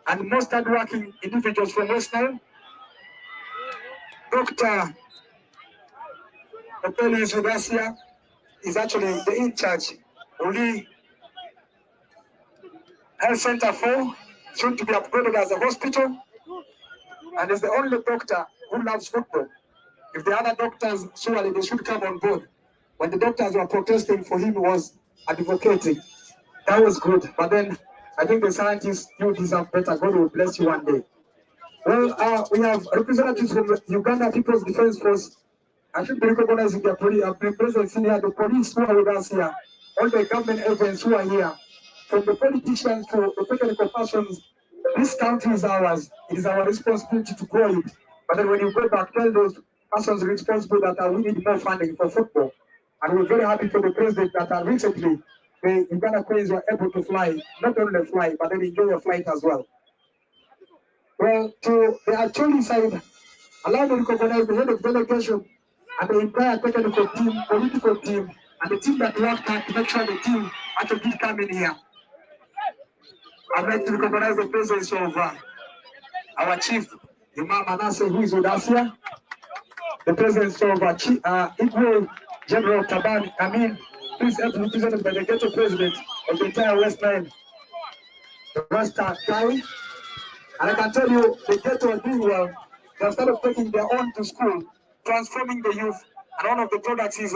and most hardworking individuals from Westnile. Dr. Acholi is actually the in-charge Uli Health Center 4, soon to be upgraded as a hospital, and is the only doctor who loves football. If the other doctors, surely they should come on board. When the doctors were protesting for him, was advocating. That was good, but then I think the scientists, you deserve better. God will bless you one day. Well, we have representatives from the Uganda People's Defense Force. I should be recognizing their presence here, the police who are with us here, all the government agents who are here, from the politicians to the technical persons. This country is ours. It is our responsibility to grow it. But then when you go back, tell those persons responsible that we need more funding for football. And we're very happy for the president that recently the Uganda Queens were able to fly, not only fly, but then enjoy a flight as well. Well, to the Acholi side, allow me to recognize the head of delegation and the entire technical team, political team, and the team that worked hard to make sure the team actually did come in here. I'd like to recognize the presence of our chief, Imam Manasseh, who is with us here. The presence of Equal General Taban Amin, who is represented by the ghetto president of the entire Westnile, the Rasta Guy. And I can tell you, the ghetto are doing well. They have started taking their own to school, transforming the youth. And one of the products is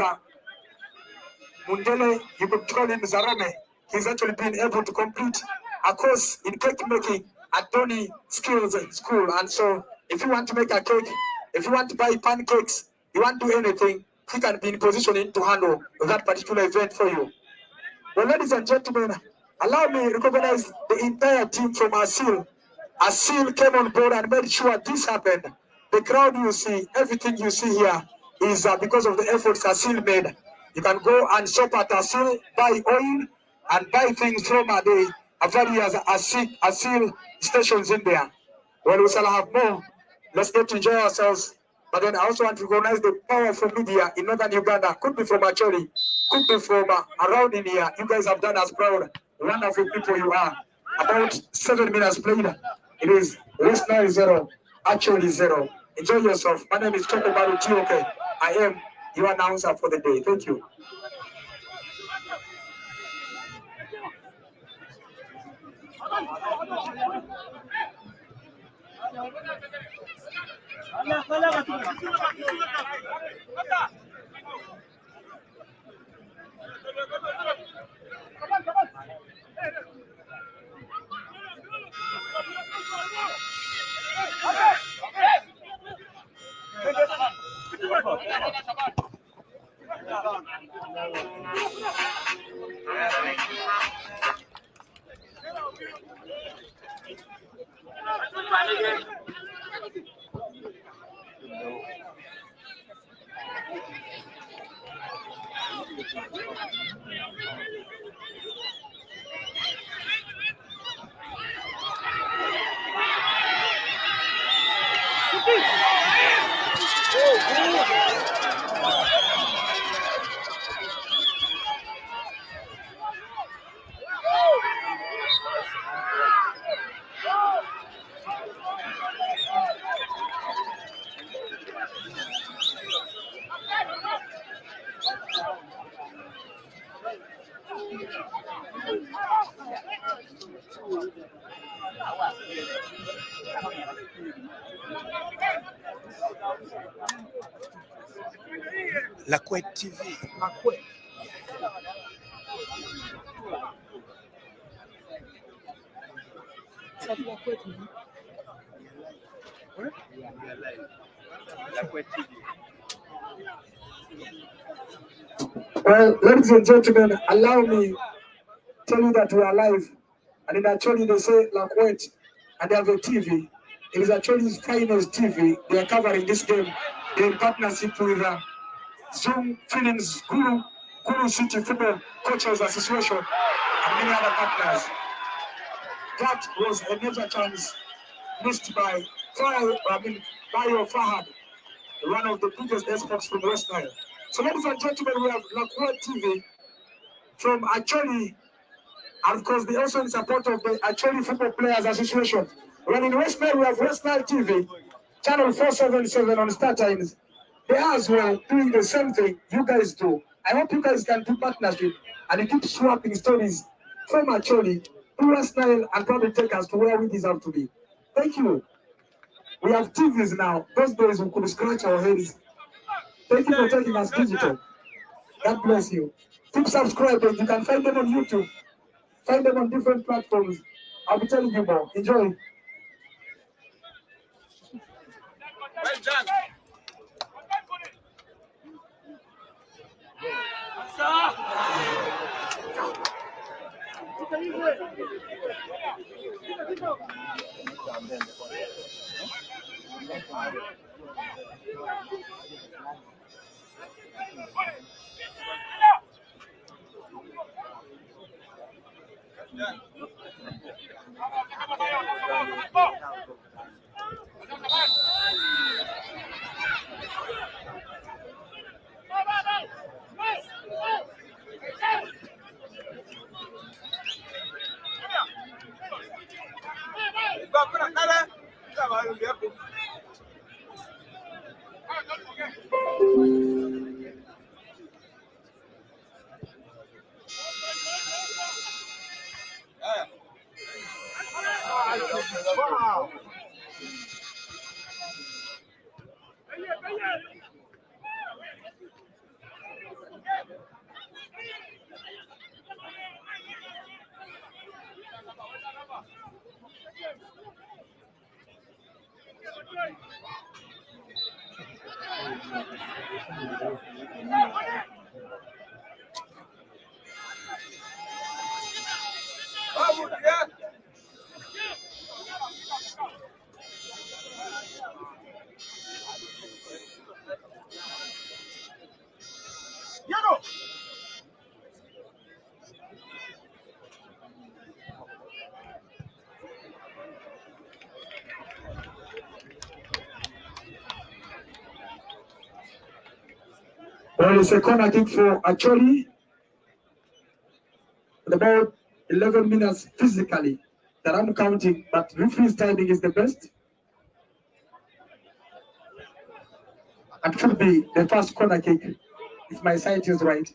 Mundele, you could call him Zarome. He's actually been able to complete a course in cake making at Tony Skills School. And so if you want to make a cake, if you want to buy pancakes, you want to do anything, he can be in position to handle that particular event for you. Well, ladies and gentlemen, allow me to recognize the entire team from Asil. Asil came on board and made sure this happened. The crowd you see, everything you see here is because of the efforts Asil made. You can go and shop at Asil, buy oil, and buy things from the various Asil stations in there. Well, we shall have more. Let's get to enjoy ourselves. But then I also want to recognize the powerful media in northern Uganda. Could be from Acholi, could be from around in here. You guys have done us proud. Wonderful people you are. About 7 minutes played. It is Westnile 0, Acholi 0. Enjoy yourself. My name is Chokobaru Tioke. I am your announcer for the day. Thank you. Lakwed TV. Lakwed. Well, ladies and gentlemen, allow me to tell you that we are live. And in Acholi, they say Lakwed, and they have a TV. It is Acholi's finest TV. They are covering this game. They're in partnership with Zoom Feelings, Guru City Football Coaches Association, and many other partners. That was a major chance missed by Bayo Fahad, one of the biggest experts from Westnile. So ladies and gentlemen, we have Lakwed TV from Acholi And of course, they also in support of the Acholi Football Players Association. When in Westnile, we have Westnile TV, channel 477 on Star Times. They are as well doing the same thing you guys do. I hope you guys can do partnership and you keep swapping stories from Acholi to Westnile and probably take us to where we deserve to be. Thank you. We have TVs now. Those days we could scratch our heads. Thank you for taking us digital. God bless you. Keep subscribing. You can find them on YouTube. Find them on different platforms. I'll be telling you more. Enjoy. Well done. Well, it's a corner kick for Acholi. With about 11 minutes physically that I'm counting, but referee's timing is the best. It should be the first corner kick, if my sight is right.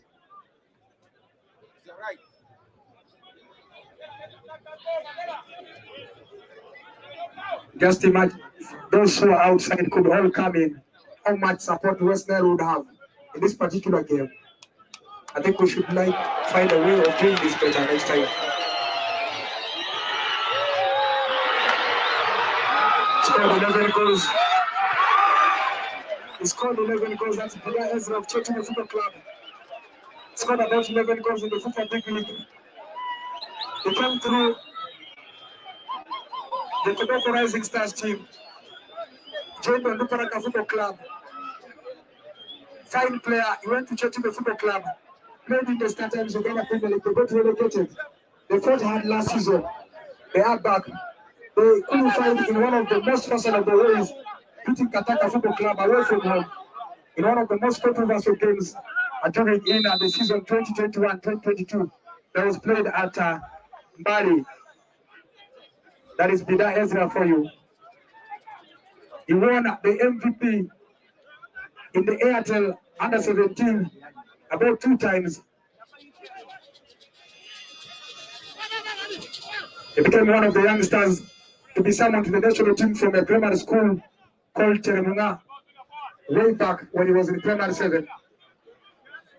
Just imagine those who are outside could all come in. How much support Westnile would have in this particular game. I think we should find a way of doing this better next time. Scored 11 goals. He scored 11 goals. That's Bida Ezra of Acholi Football Club. Scored about 11 goals in the Football Big League. He came through the Koboko Rising Stars team. Joined the Luparaka Football Club. Fine player. He went to Acholi Football Club. Played in the Star Times Uganda Premier League. They got relegated. They fought hard last season. They are back. They qualified in one of the most fashionable ways, beating Kataka Football Club away from home in one of the most controversial games during the season 2021-2022 that was played at Mbali. That is Bida Ezra for you. He won the MVP in the Airtel Under-17 about 2 times. He became one of the youngsters to be summoned to the national team from a primary school called Teremunga way back when he was in primary 7.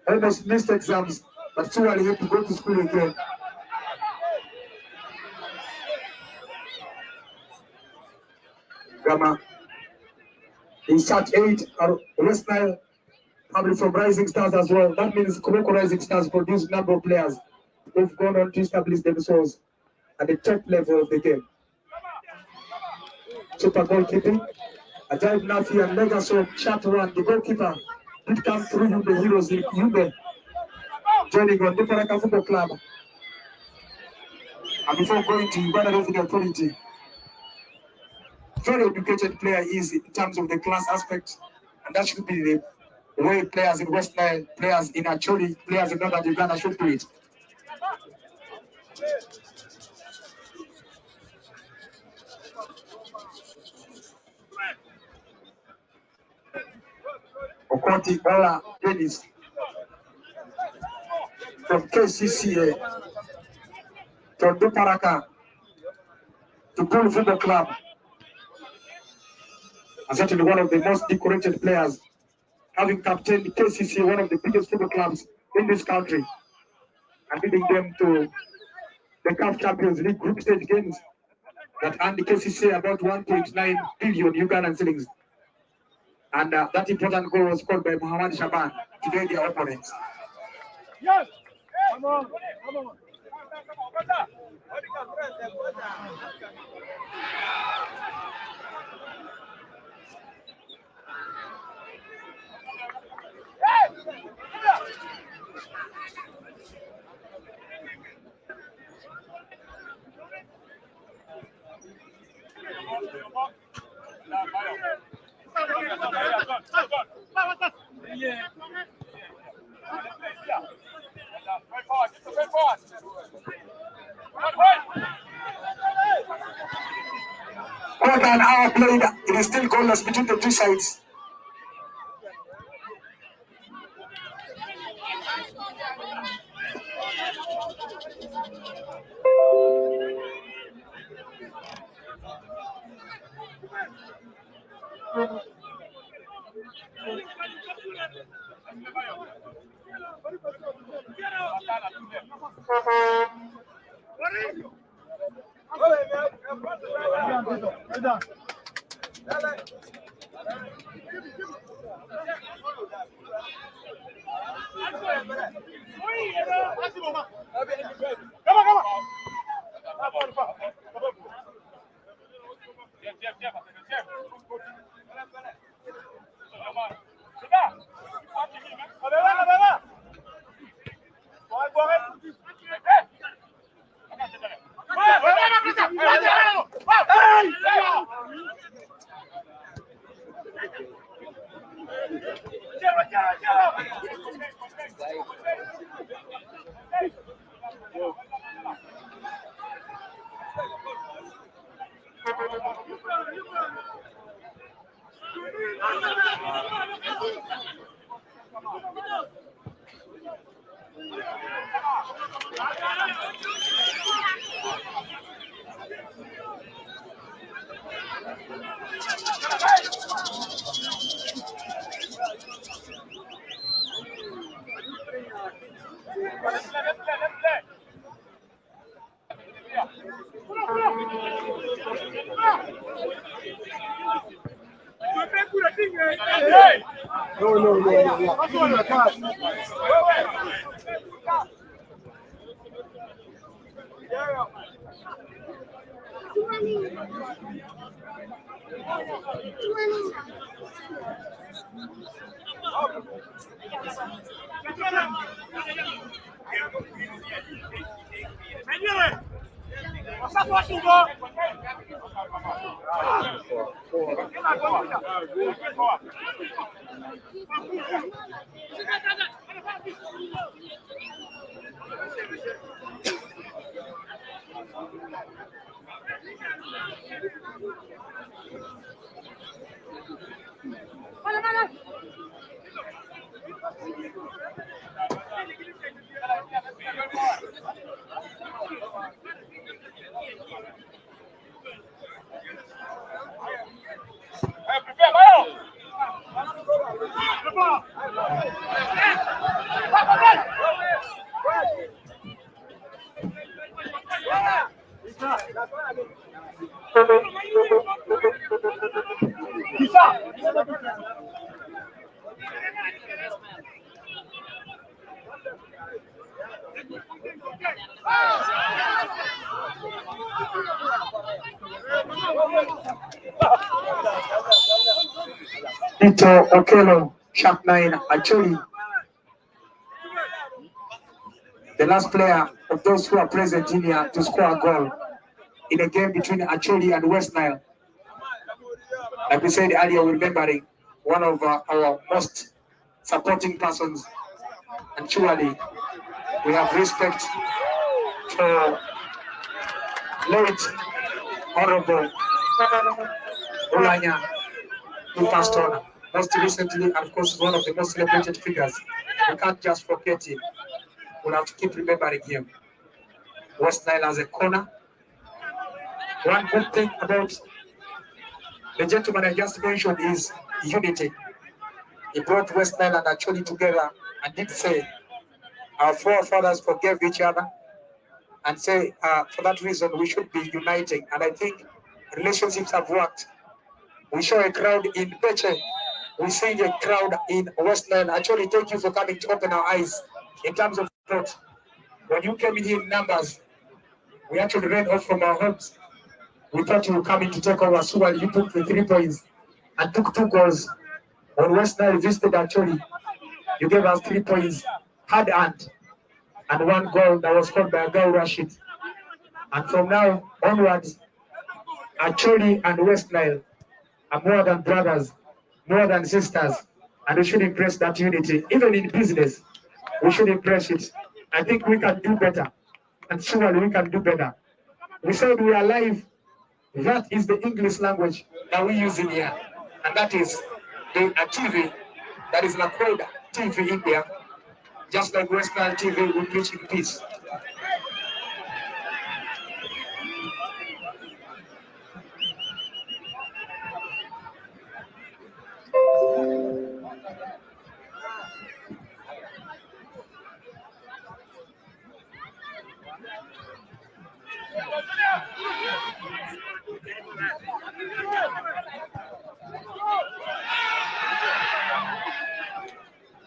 Almost missed exams, but still he had to go to school again. Gama. In Church 8, Westnile, probably from Rising Stars as well. That means Koboko Rising Stars produced a number of players who've gone on to establish themselves at the top level of the game. Super goalkeeping. Ajaib Nafi and legacy of Chatwan, the goalkeeper, did come through Yube Heroes in Yube, joining on the Paraka Football Club. And before going to Uganda Revenue Authority, very educated player is in terms of the class aspect, and that should be the way players in Westnile, players in Acholi, players in Northern Uganda should do it. Okoti Ola Dennis from KCCA from Duparaka to Pool Football Club. And certainly one of the most decorated players, having captained KCCA, one of the biggest football clubs in this country, and leading them to the CAF Champions League group stage games that earned the KCCA about 1.9 billion Ugandan shillings. And that important goal was scored by Muhammad Shaban to get their opponents. Yes! Come on! Come on! More than an hour played, it is still goalless between the two sides. Ito Okelo, sharp 9, Acholi, the last player of those who are present in here to score a goal in a game between Acholi and Westnile. Like we said earlier, we're remembering one of our most supporting persons, and surely we have respect for late Honorable Ulanya, who passed on most recently, and of course, is one of the most celebrated figures. We can't just forget him. We'll have to keep remembering him. Westnile as a corner. One good thing about the gentleman I just mentioned is unity. He brought Westnile and Acholi together and did say our forefathers forgave each other and say for that reason we should be uniting. And I think relationships have worked. We show a crowd in Peche. We see a crowd in Westnile. Actually, thank you for coming to open our eyes in terms of support. When you came in here in numbers, we actually ran off from our homes. We thought you were coming to take over. So you took the 3 points and took 2 goals. When Westnile visited Acholi, you gave us 3 points, hard earned, and 1 goal that was scored by Agau Rashid. And from now onwards, Acholi and Westnile are more than brothers, more than sisters, and we should embrace that unity. Even in business, we should embrace it. I think we can do better, and surely we can do better. We said we are live. That is the English language that we use in here, and that is the TV, that is Lakwed TV India, just like Westnile TV, we preach in peace.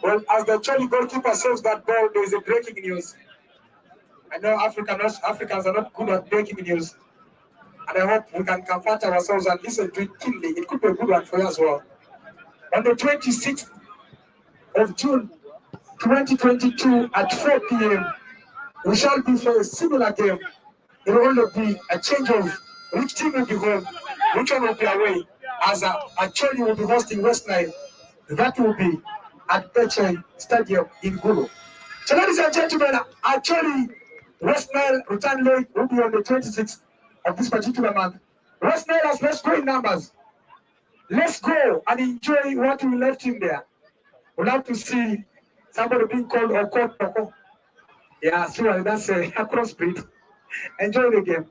Well, as the Acholi goalkeeper saves that ball, there is a breaking news. I know Africans are not good at breaking news, and I hope we can comfort ourselves and listen to it keenly. It could be a good one for you as well. On the 26th of June, 2022 at 4 p.m., we shall be for a similar game. It will only be a change of which team will be home, which one will be away, as Acholi will be hosting Westnile. That will be at Peche Stadium in Gulu. So ladies and gentlemen, Acholi Westnile return leg will be on the 26th of this particular month. Westnile, let's go in numbers. Let's go and enjoy what we left in there. We'll have to see somebody being called Oko. Yeah, sure, that's a crossbreed. Enjoy the game.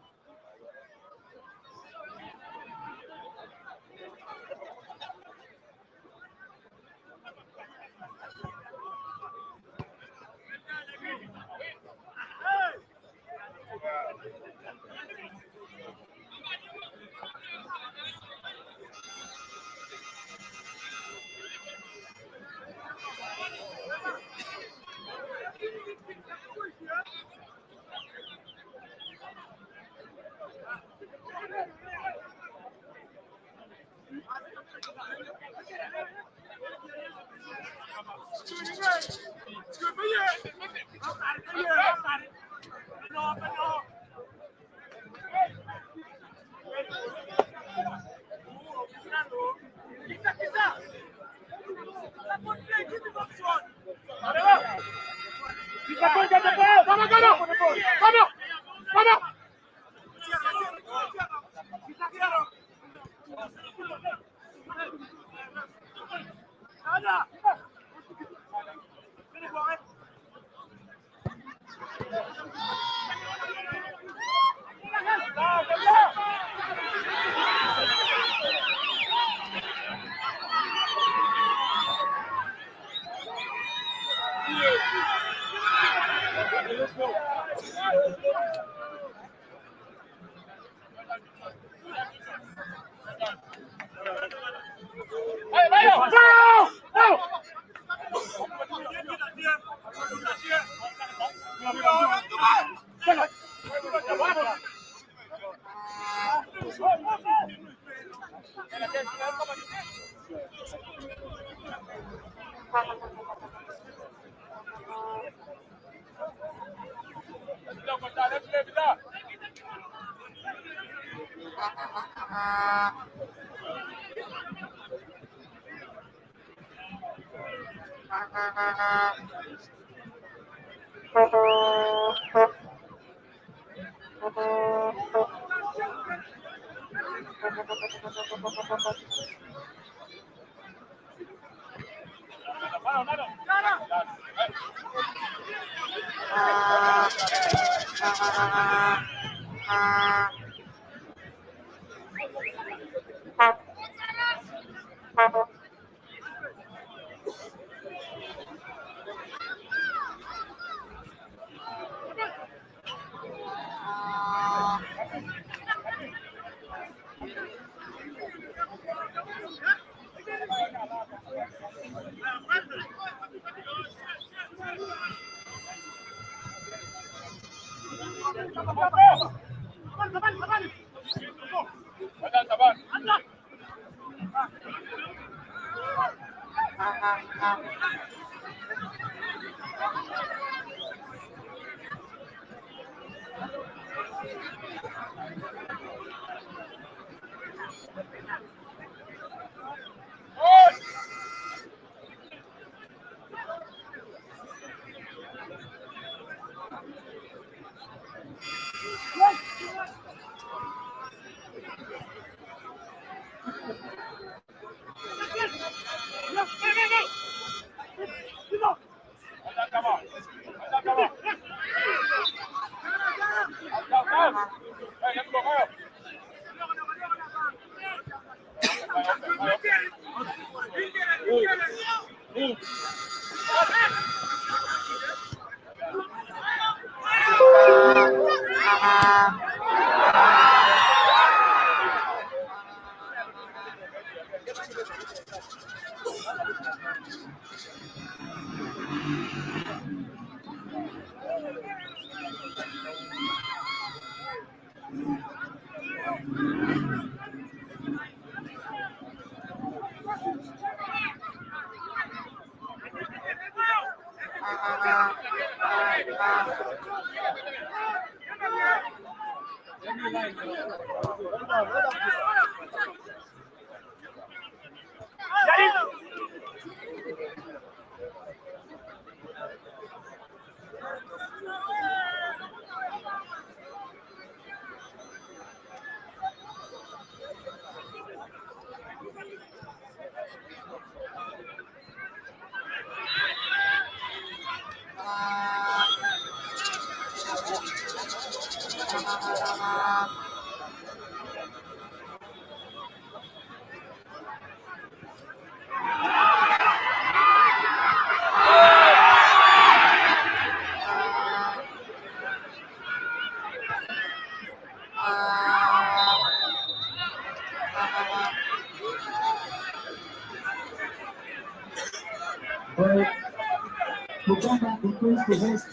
Uganda increased the host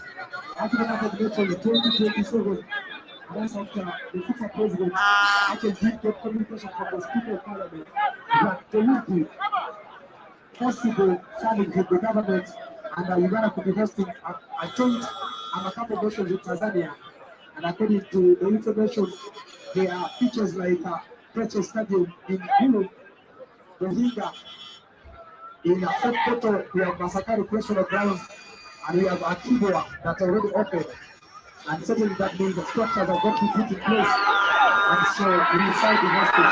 African Federation 2027. That's after the future president actually did get communication from the Speaker of Parliament that there will be possible challenge with the government and Uganda could be hosting a joint Amakapo motion with Tanzania. And according to the information, there are features like Precho Stadium in Hulu, Rohingya, in a fourth quarter, we have Masakari Recreational Grounds, and we have Akiboa that already opened. And certainly that means the structures are going to be put in place. And so we decide to hosting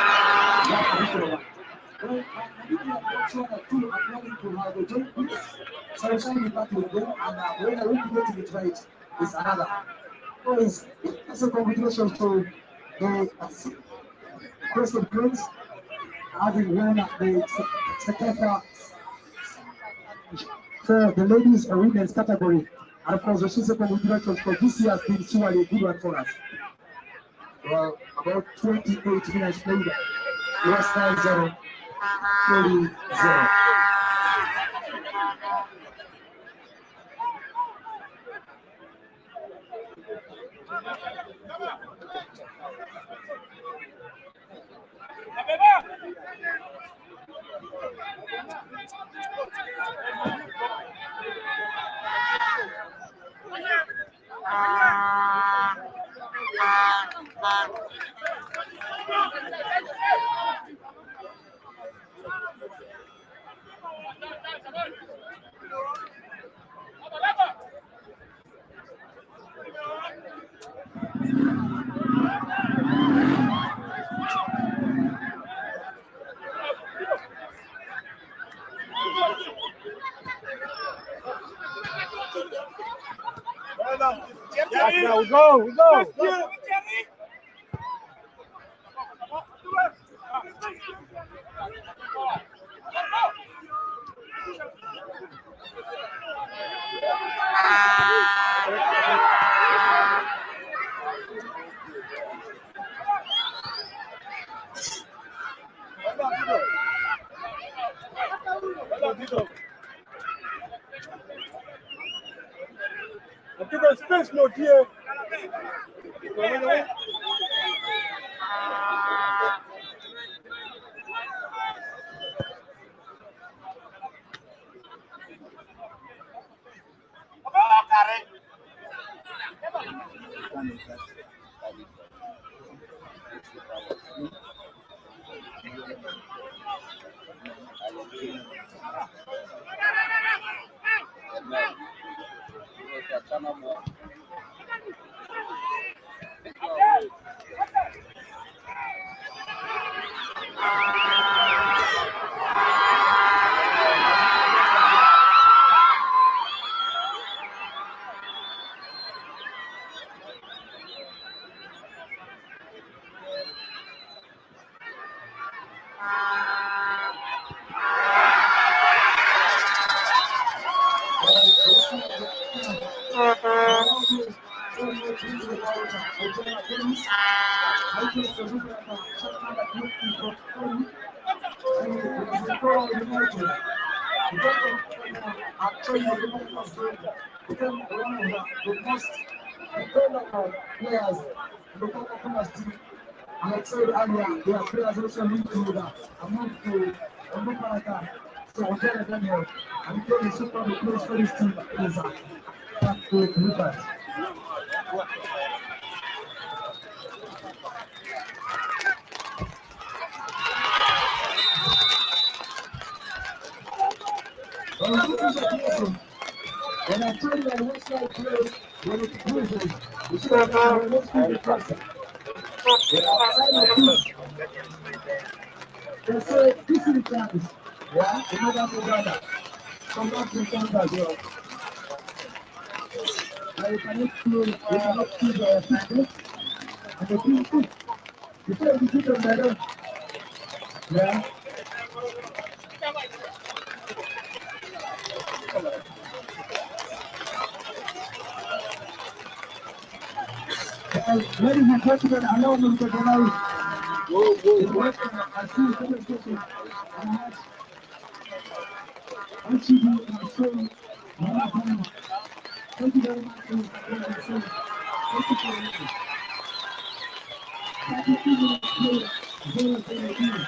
that particular one. Well, also that two are planning to have a joint group. So we're signing back with them, and when I will be getting it right is another. So it's a congratulations to the Crescent Prince having won the Sekefa for the ladies or women's category. And of course, the Shise congratulations for this year has been surely a good one for us. Well, about 28 minutes played. Westnile 0, Acholi 0. back now. Go. Give us space, no dear. Actually, became one of the most dependable players in the Coca-Cola team. And like I said earlier, their players also moved to that. I moved to Onuparaka, so Ojeda Daniel, and became a super close for this team is back to Rupert. When I tell you that Westnile play, when it loses, you should have known let's be the person. They say, this is the chance. Yeah, you know that Uganda. Come back to Uganda as well. Now you cannot feel the people. And the people, you say you keep them better. Yeah. Ladies and gentlemen, allow me to announce. I see the demonstration. Acholi and Acholi. Thank you very much for your attention. Thank you for listening. Thank you for your play.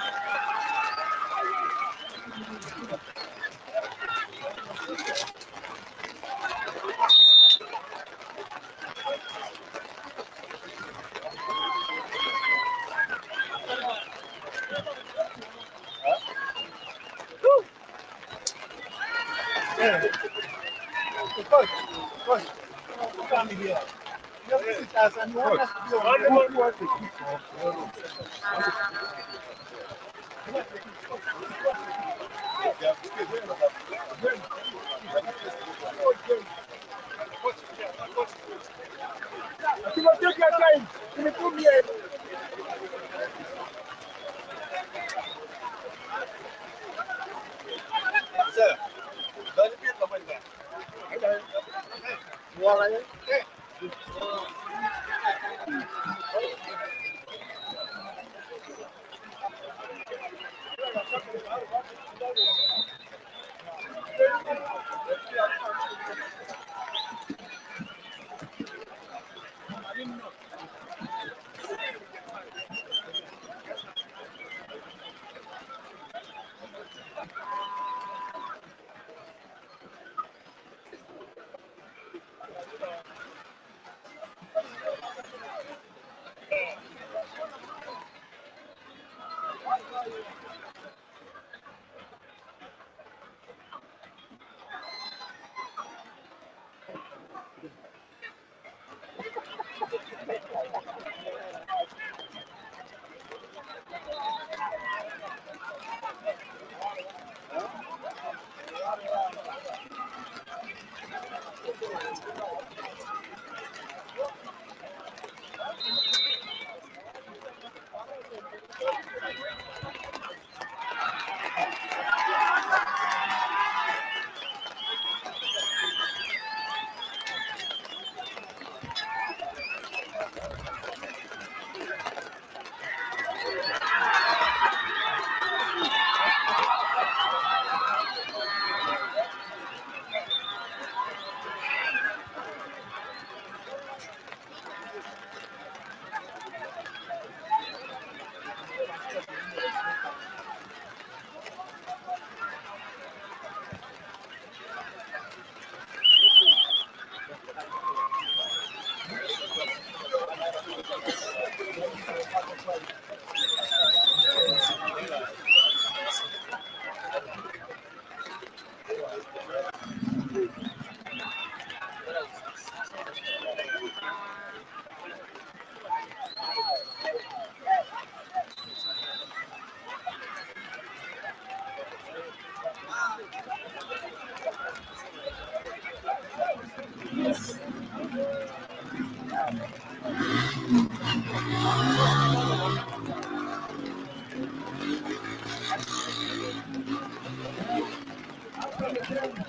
After the game,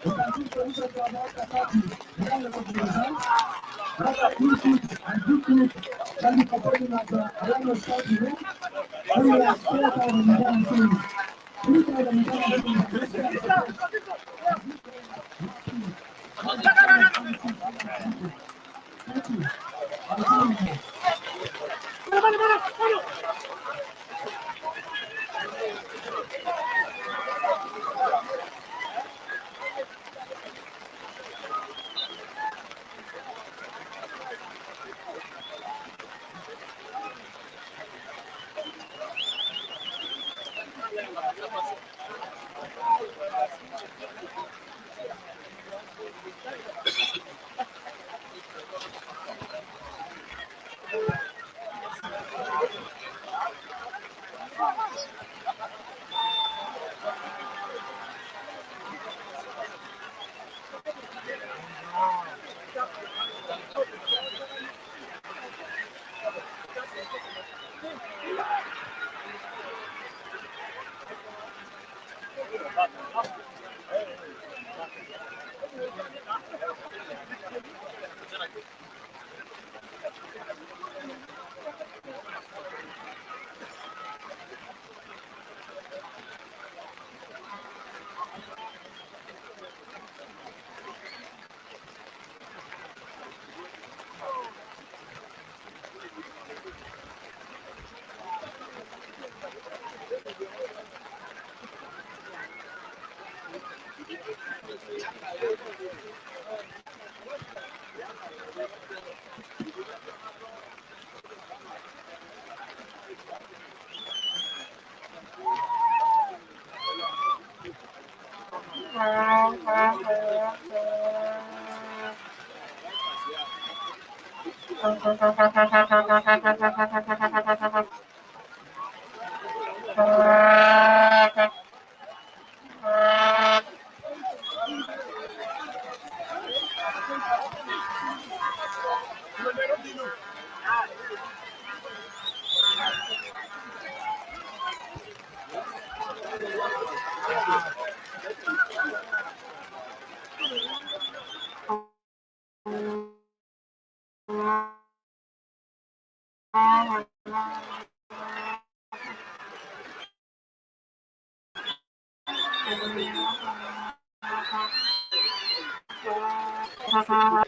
we can see solution to about the party, regardless of the result. Rather, input and input can be performing at the awareness party room. When we are spread out in the Ghana teams. Please tell them Ghana teams that this kind of support. Thank you.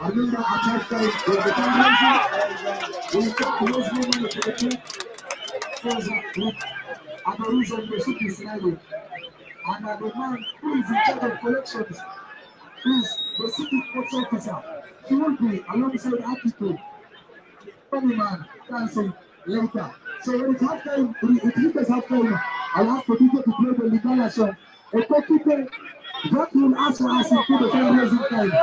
I remember at halftime, there was a time when we took the most money to the team. And the reason the ship is smiling. And the man who is in charge of collections is the city sports officer. He will be alongside Akito. Funny man, dancing later. So when it's halftime, if it is halftime, I'll ask for people to play the Ligala song. A goalkeeper, that will ask for us to put the fundraising time. The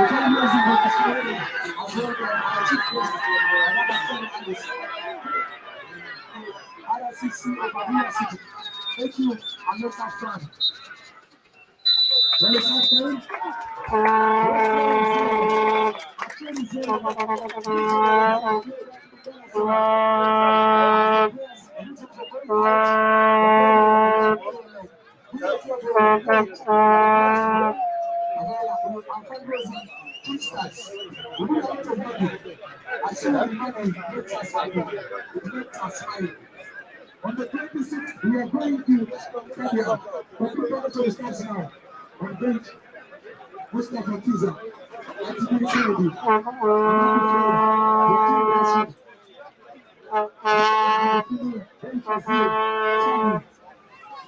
fundraising will be started as well as our chief president. Another 7 hours. RCC over Rio City. Thank you, and let's have fun. When it's halftime, on the 26th, we are going to Kenya. But people to start now. On bench, Mustafa Kiza, Anthony Kennedy,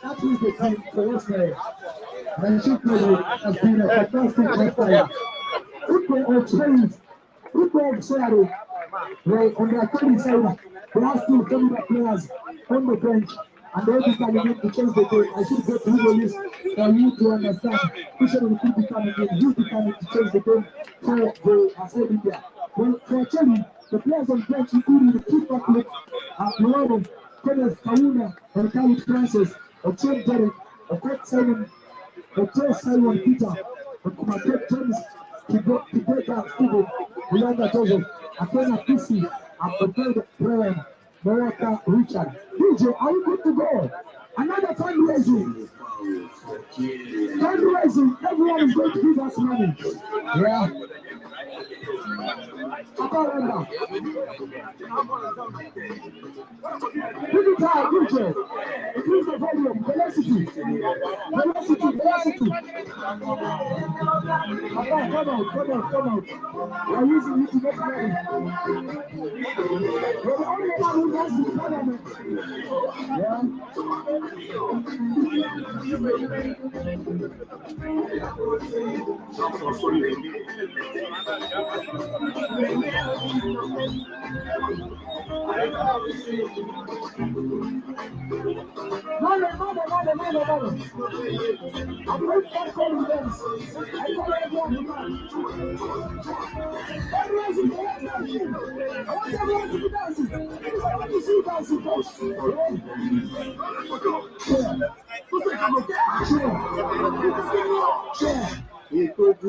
that is the team for Westnile. And Acholi has been a fantastic lifestyle. People of Spain, people of Saudi, right on the Acholi side, they are still coming up players on the bench. And every time you need to change the game, I should go through the list for you to understand who should be coming in, who's becoming to change the game for the Asset India. Well, for Acholi, the players on the bench, including the keeper, Milano, Kenneth Kauna, and Khalid Francis, of Tim Derek, of Coach Simon, of Joe Simon Peter, of Kumaket James, Kibeka Steven, Yolanda Joseph, Akena Kisi, and the third Brian, Morata Richard. DJ, are you good to go? Another fundraising. Fundraising, everyone is going to give us money. Yeah. Abaranda. Give it out, DJ. Increase the volume. Velocity. Velocity, velocity. Come out. We are using it to make money. We're the only one who does the tournament. Yeah. Mother. I'm going to call you dance. I call everyone. Everyone's in the I want everyone to be dancing. I want to see you dancing first. Sure. We could do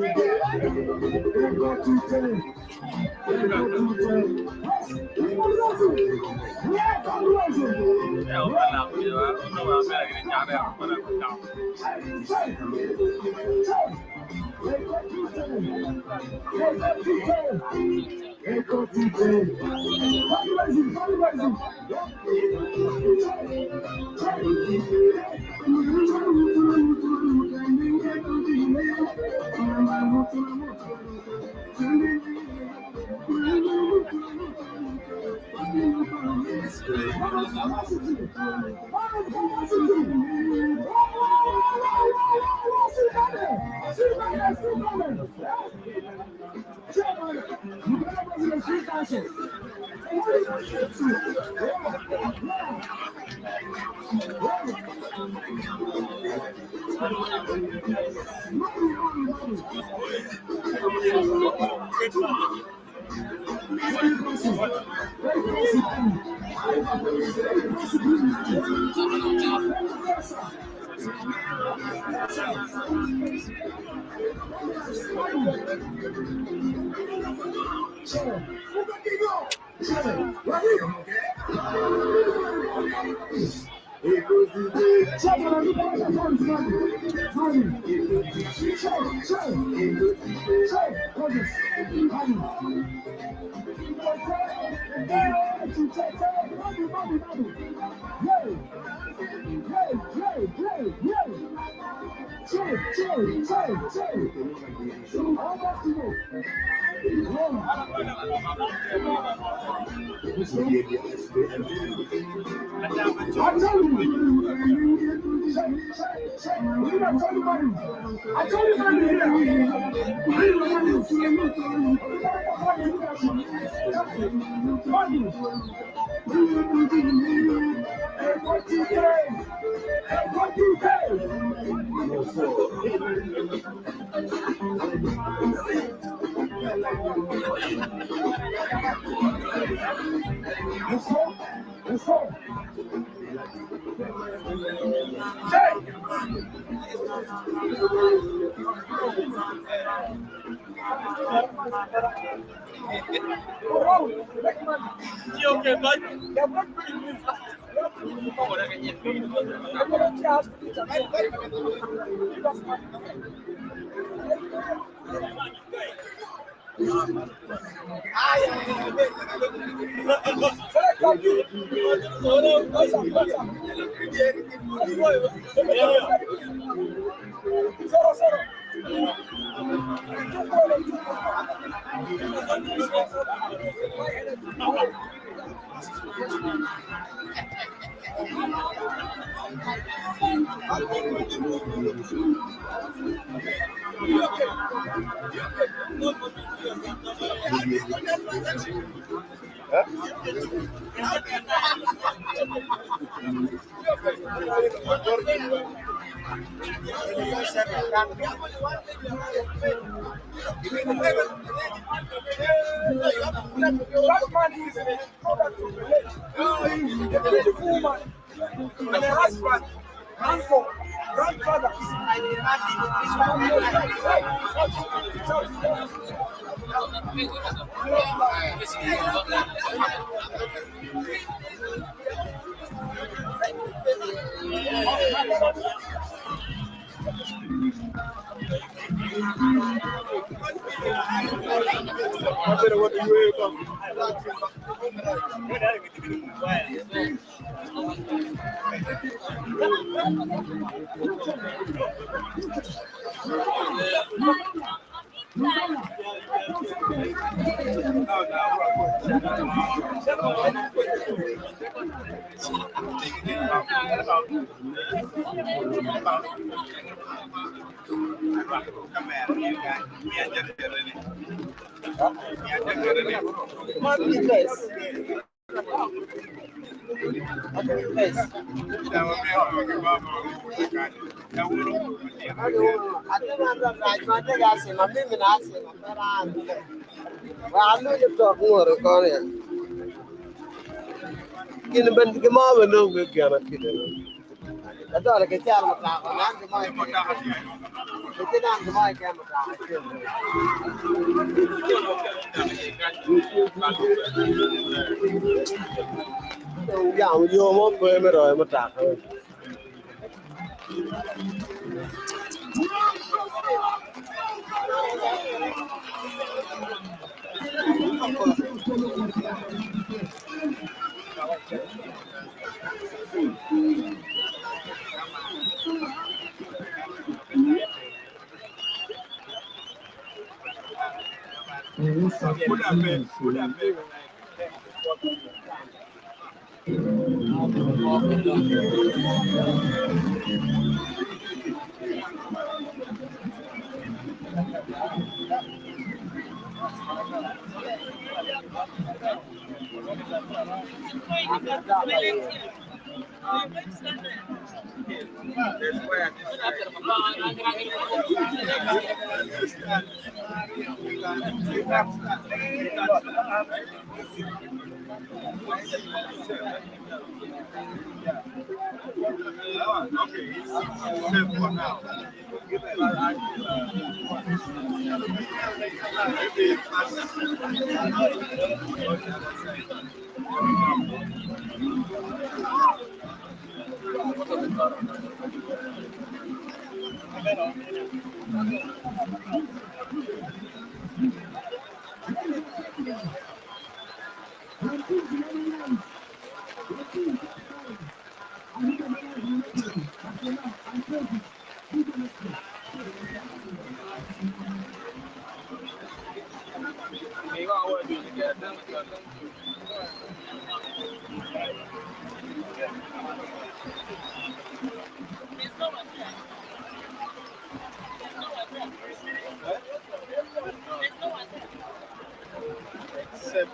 Except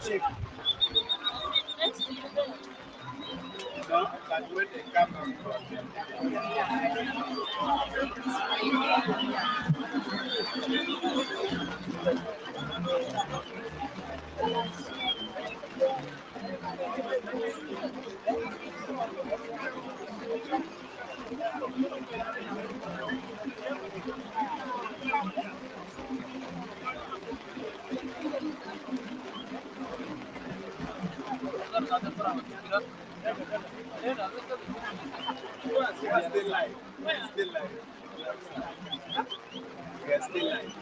chief. No, but when they come out still live. Still live. We are still live.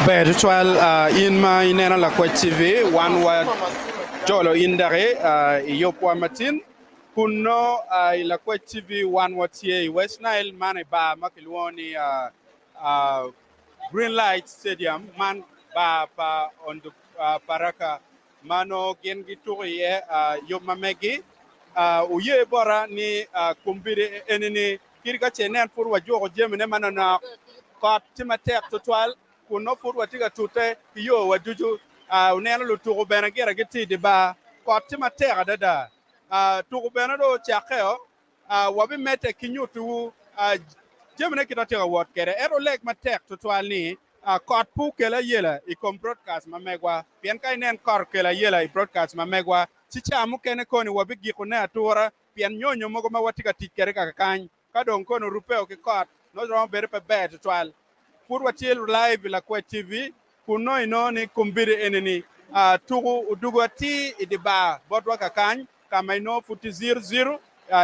Virtual in my nena Lakwed TV one word jolo indare yopo matin kuno Lakwed TV one word here Westnile mane ba makilwoni Green Light Stadium man ba pa on the Paraka mano gengi turiye yomamegi uye bora ni kumbiri enini kirga chenen pour wajogo jemene manana kot timatek total kuno pour watiga tute yo wajuju unena lutugo bena gera giti de ba kot timatek dada tugo bena do chakeo wabi mete kinyutu jemene kitatega wot kere ero leg matek total ni kot pu kela yela I kom broadcast mamegwa pien kai nen kor kela yela I broadcast mamegwa chicha mukene koni wabigi kune atura pien nyonyo mogo ma watiga tikere kaka kany kadong kono rupeo ki kot no rom bere pe bet twal pur watil live Lakwed TV kuno ino ni kumbiri eneni tugu udugu ati idiba bodwa kakany kama ino futi 0-0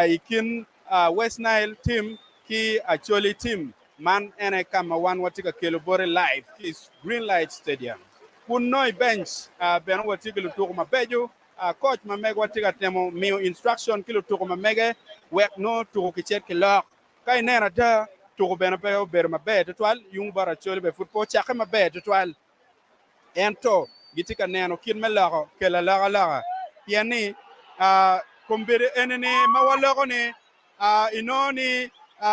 ikin Westnile team ki Acholi team man ene kama wan watiga kelo bore live ki Green Light Stadium kuno bench ben watiga lutugu mabejo coach mameg watiga temo mio instruction kilo tugu mamege wek no tugu kichet kilok kai nena da tugu bena pe ber mabe twal yung bara chole be football chaka mabe twal ento gitika neno kin melago kela laga piani kombere enene mawalogo ne inoni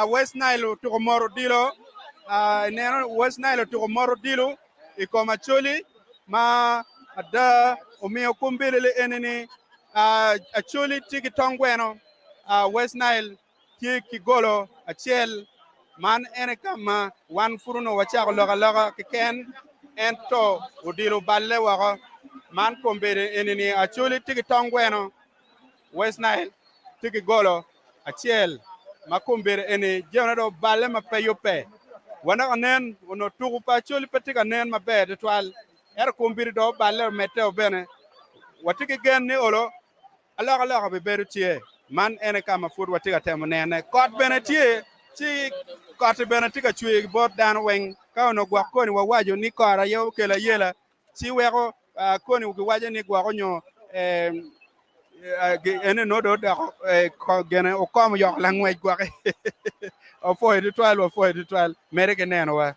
Westnile tugu moro dilo neno Westnile tugu moro dilo ikoma choli ma ada umio kumbele enene Acholi tiki tongweno Westnile tiki golo achiel man ene kama wan furuno wacha loga ken ento udilo balle wago man kombere enene Acholi tiki tongweno Westnile tiki golo achiel makombere ene jonado balle mapeyo pe wana nen wono tugu pa Acholi petika nen mabe twal er kombiri do balle meteo bene watiki gen ni olo alaga be beru tie man ene kama fur watiga temo nene kot bene tie ti kot bene tika chwe bot dan wen ka ono gwa koni wawajo ni kora yo kela yela ti wego koni wajo ni gwa nyo ene no do da ko gene o kom yo la ngwe gwa o fo editwal mere ke neno wa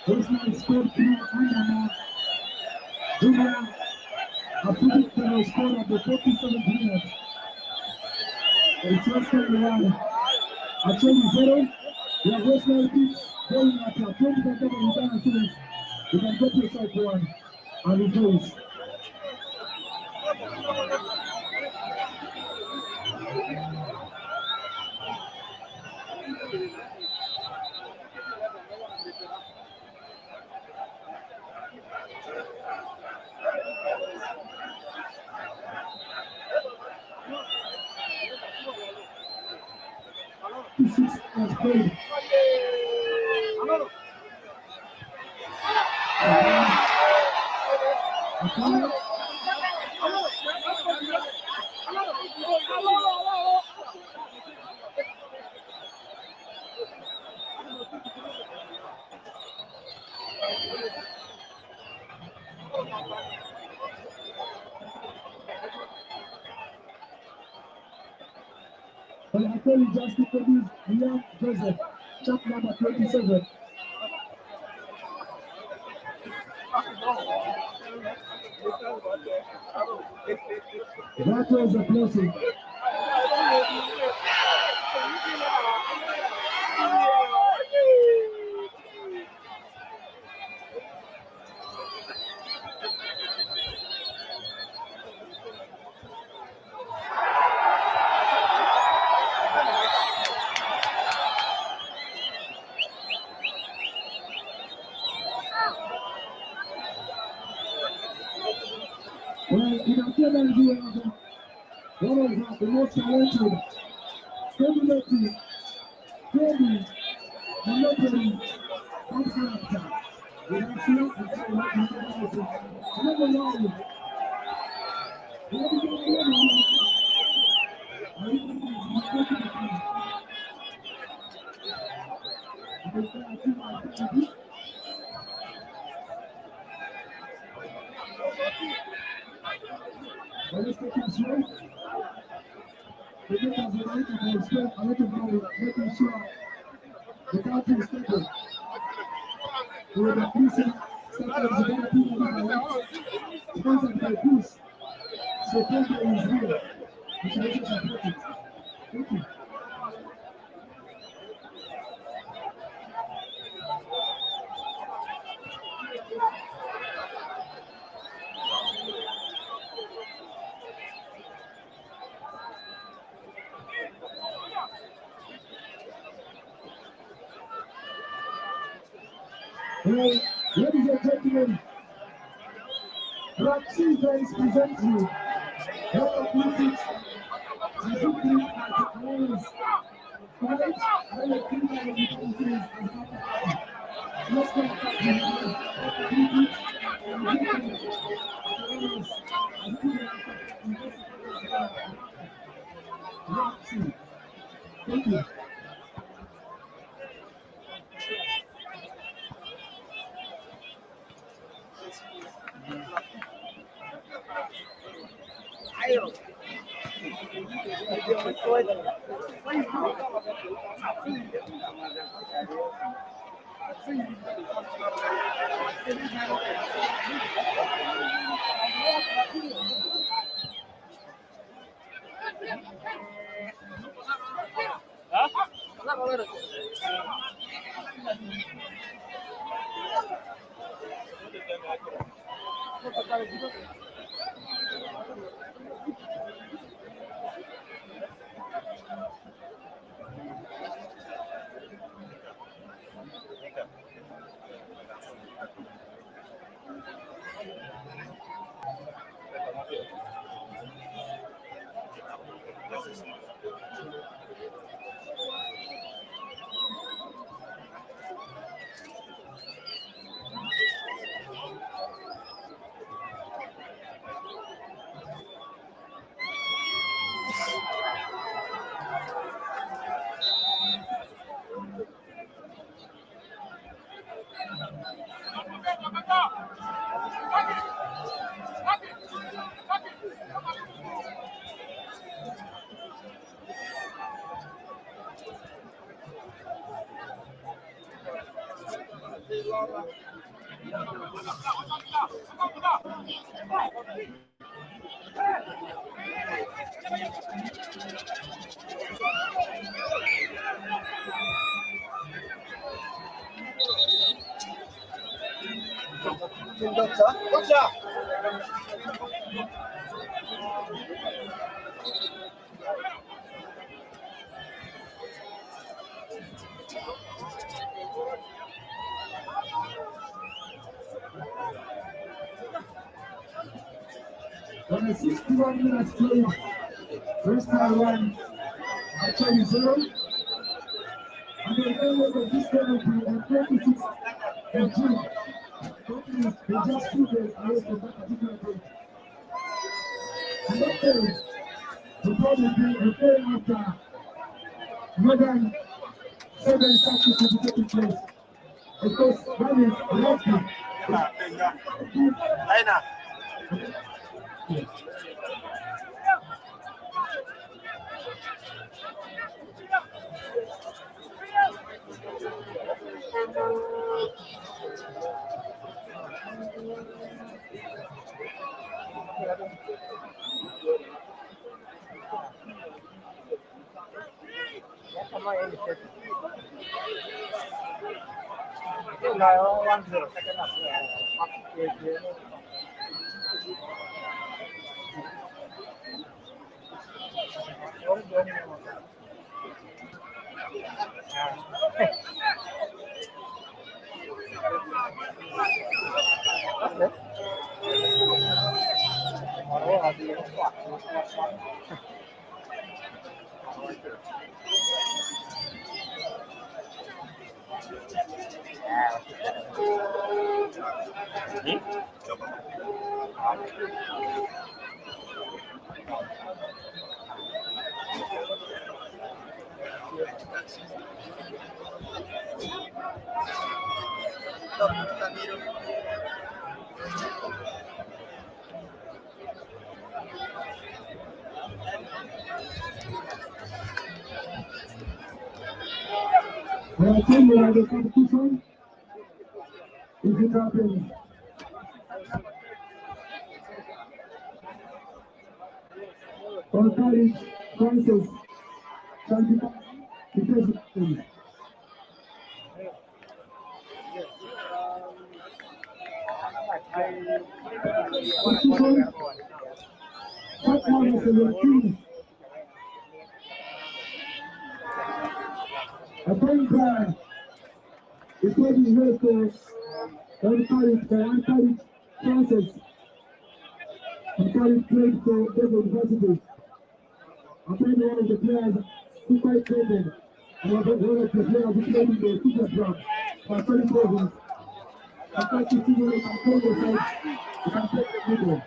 Westnile scored 3 under Junior Acholi scored at the 47th minute. It's just 21. Acholi 0. We have Westnile beats going at 20% of the Ghana students. You can get yourself one and rejoice. This is as played. Well, Acholi just introduced Liam Joseph, chap number 27. That was a blessing. Well, in appearance, we have one of the most talented, stimulating, creative, and locally on character. We have seen it before, we have seen it. Never mind. Let's take it slow. The victors are right to expect a little more, making sure the country is stable. We will increasing sometimes the better people on the left, sponsored by Bruce. So Conte is here. We should also support it. Thank you. Well, ladies and gentlemen, Roxy Grace presents you World Athletics and Football at the College and the Kingdom of the Countries and Africa. Let's go back to the Athletics and Roxy. Thank you. Only 61 minutes played. Westnile 1, Acholi 0. And the end of this game will be on 26th of June. That means they just 2 days away from that particular date. And that day, the ball will be a day after more than 7 practices will be taking place. Of course, that is rugby. When I tell you that the competition is it happening. On college, Francis, Santika, the president. Competition, that one is a team. A point guy is playing here for Antarit Francis. Antarit played for Devon University. I played one of the players who quite traded. And one of the players who played in the super club for 30 programs. I thought you see when you can play the side, you can play the middle.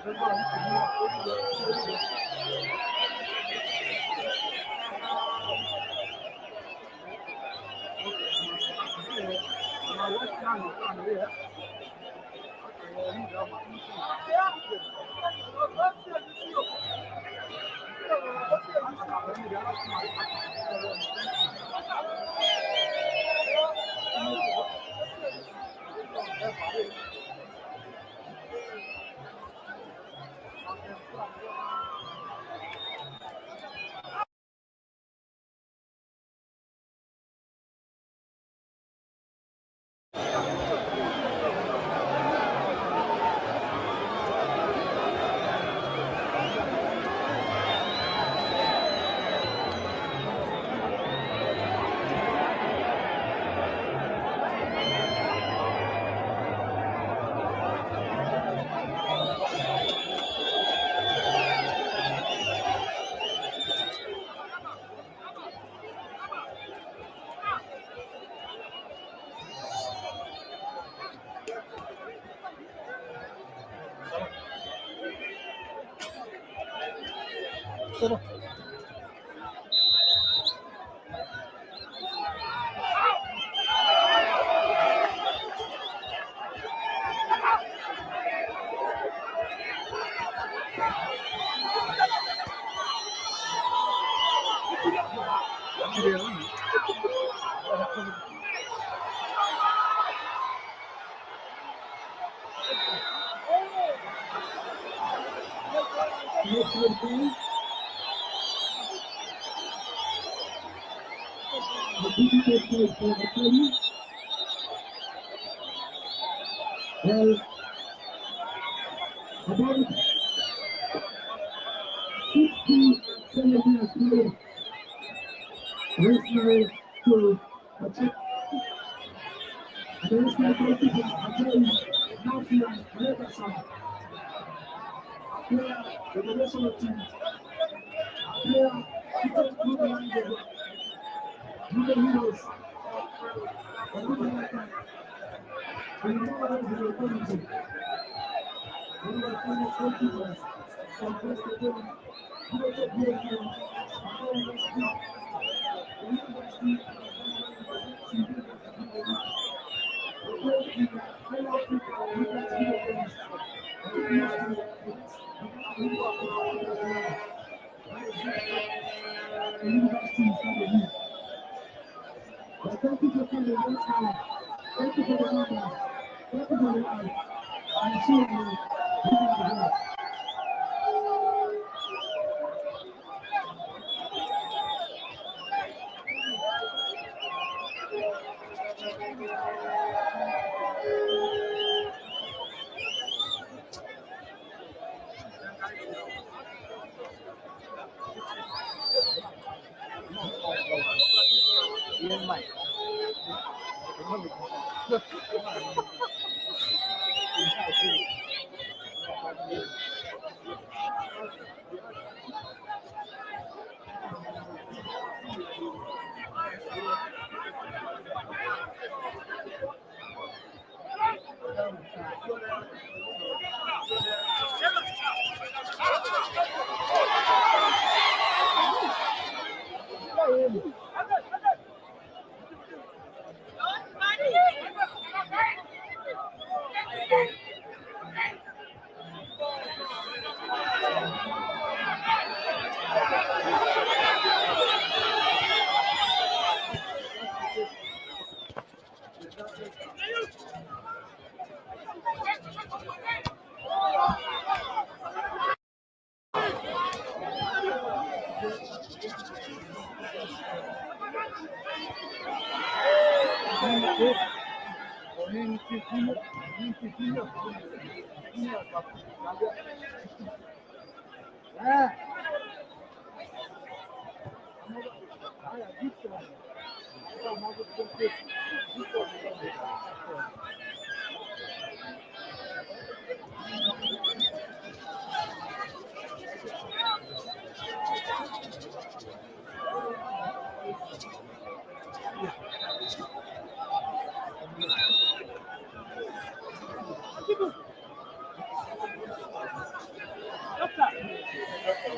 Well, about 67 minutes played. Westnile to attack. And the Westnile goalkeeper Acholi now feeling Leverson. Player with the national team. Player fitted through the line with the heroes. And with the striker. And the number of the opponent. One of the finest goalkeepers from West Africa. Created here in thank you for coming once more. Thank you for the numbers. Thank you for the life. I'm sure you will be here.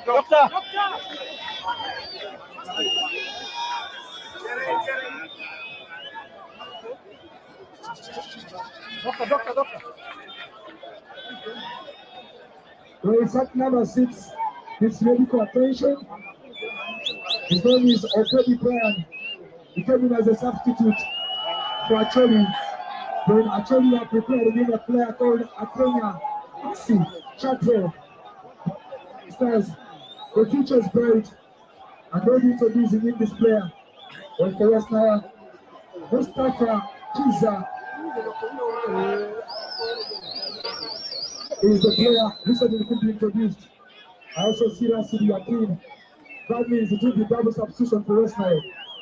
Doctor. Doctor. Result number 6 is ready for attention. His name is Acholi Brian. He came in as a substitute for Acholi. When Acholi had prepared a player called Akenya Chatro. Says the future is bright and ready introducing in this player. When for Westnile, Mustafa Kiza is the player recently could be introduced. I also see that to Yakin. That means it will be double substitution for Westnile.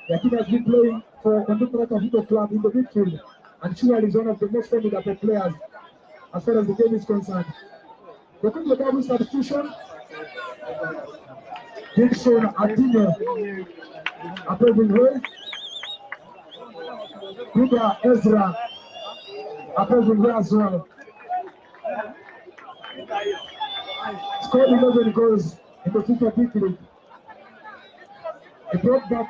Yakin has been playing for Conductorata Football Club in the midfield, and Chual is one of the most formidable players as far as the game is concerned. There could be a double substitution. Dixon Adine Apevin Buddha Ezra Apevin as well. Scored 11 goals in the FIFA Big League. He brought back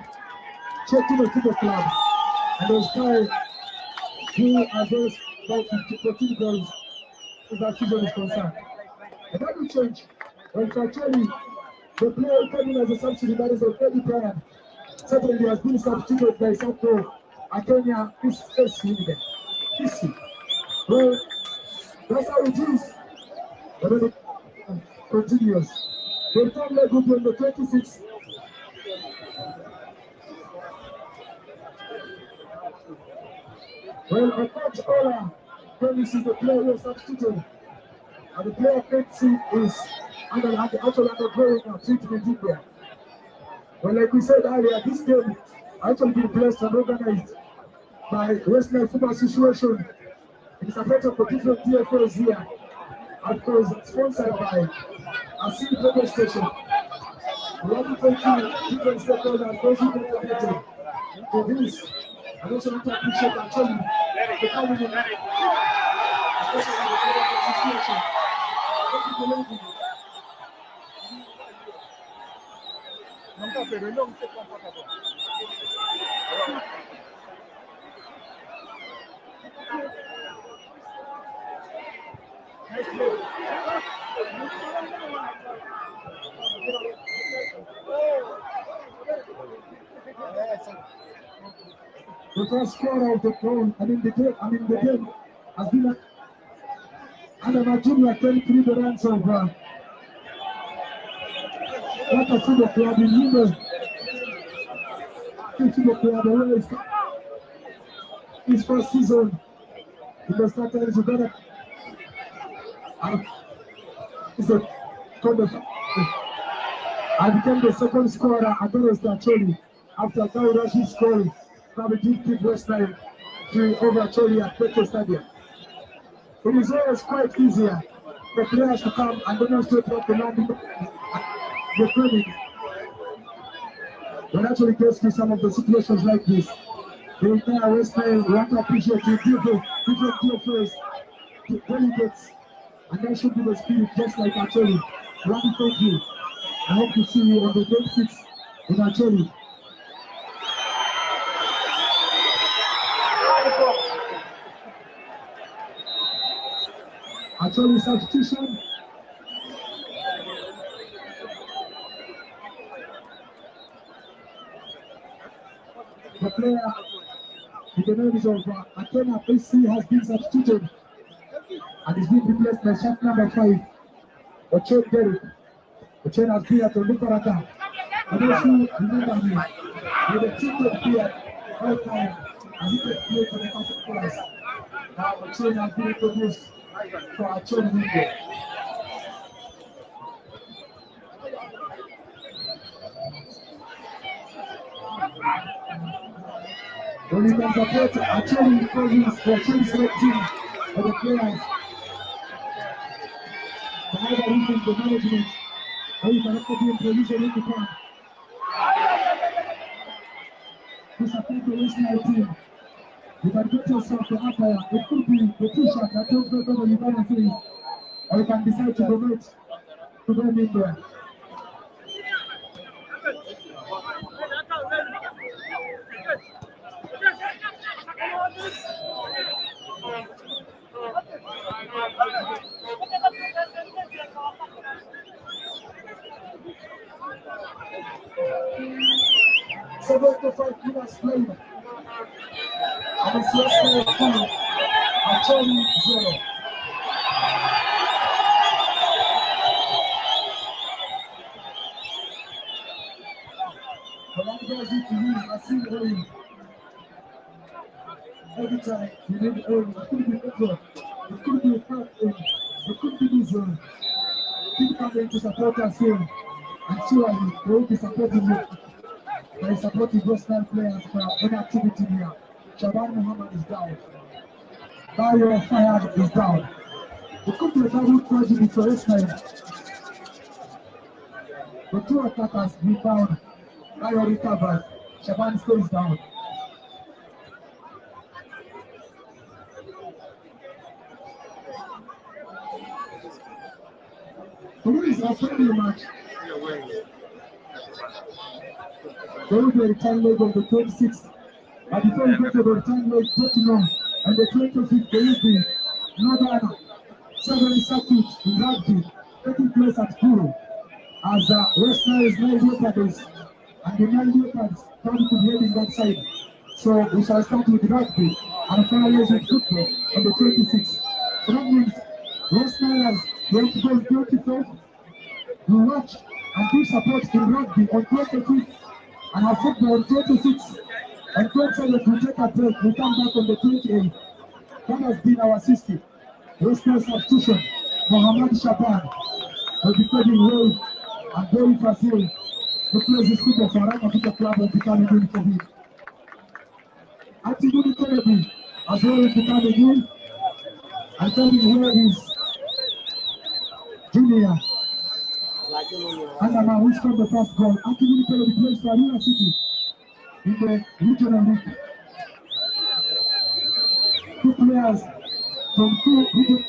Chetino to the club, and those guys who are those about 14 goals as that season is concerned. And that will change when Acholi, the player who came in as a substitute, that is a Eddie Brian, certainly has been substituted by Sato Akenya Limited. Well, that's how it is. And then it continues. The return leg will be on the 26th. Well, a coach Ola promises the player who is substituted. And the player Pepsi is actually undergoing treatment in there. Well, like we said earlier, this game actually been blessed and organized by Westnile Football Association. It is a part of the different DFOs here. And of course, sponsored by a city radio station. We want to thank you, different stakeholders, those who contributed to this. I also want to appreciate Acholi for coming in, especially in the situation. Thank you for letting me. The first scorer of the game, the game has been Adama Junior came through the ranks of Lakwed Football Club in Lima. Football Club away his first season in the starter is Uganda. I became the second scorer against Acholi after Daurashi scored from a deep kick Westnile to over Acholi at Petro Stadium. It is always quite easier for players to come and demonstrate what the man the training. When actually gets to some of the situations like this, the entire Westnile want to appreciate you, different DFOs, delegates, and that should be the spirit just like Acholi. I want to thank you. I hope to see you on the 26th in Acholi. Acholi substitution. The player in the name of Akena PC has been substituted and is being replaced by shot number 5, Ochon Derek. Ochon has been at the Lukarata. For those who remember me, with the team of player, all time, and he could play for the particulars. Now Ochon has been introduced for Acholi Media. When you can support Acholi programs for Acholi select team for the players, the other reasons the management, or you can also be in position in the camp to support the Westnile team. You can get yourself the attire. It could be the t-shirt that tells the government you buy and say, or you can decide to donate to them in there. 75 minutes played. And it's Westnile 2, Acholi 0. The one guys need to use, I see early. Every time you need early, it could be over. It could be a third aim. It could be this zone. People come in to support us here. And surely they will be supporting you. They supporting Westnile players for any activity here. Shaban Muhammad is down. Bayo Fayad is down. It could be a double tragedy for Westnile. The two attackers rebound. Bayo recovers. Shaban stays down. Who is a friendly match? There will be a return leg on the 26th. But before we get to the return leg, Tottenham and the 25th, there will be Northern Southern Circuit in rugby taking place at Kuru. As Westnile is 9 Leopards and the 9 Leopards come to the heading that side. So we shall start with rugby and finalize with football on the 26th. So that means Westnile has 24 and 25th. We watch and give support in rugby on 25th and our football on 26th. And 27th we take a break. We come back on the 28th. That has been our system. Westnile substitution. Mohamed Shaban will be taking well and very facile. The players is football for Raka Football Club will become a good for him. Antigone Kennedy as well will become a good. And telling here is Junior. And now who scored the first goal. Antigone Kennedy plays for Arena City in the regional league. Two players from two regions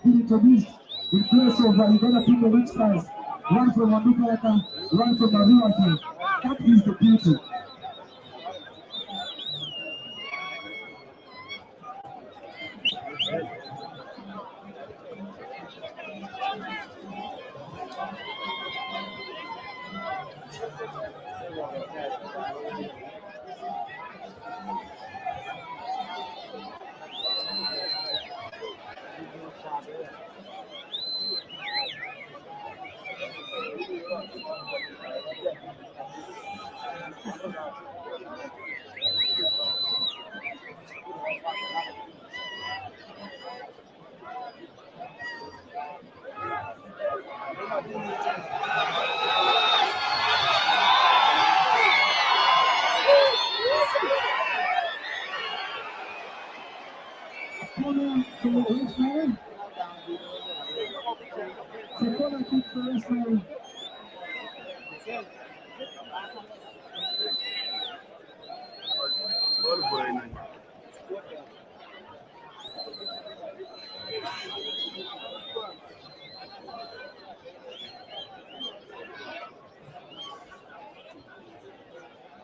introduced in place of Uganda Premier League stars. One from Wandupalaka, one from Maruaki. That is the beauty. Corner to Westnile. The corner kick for Westnile.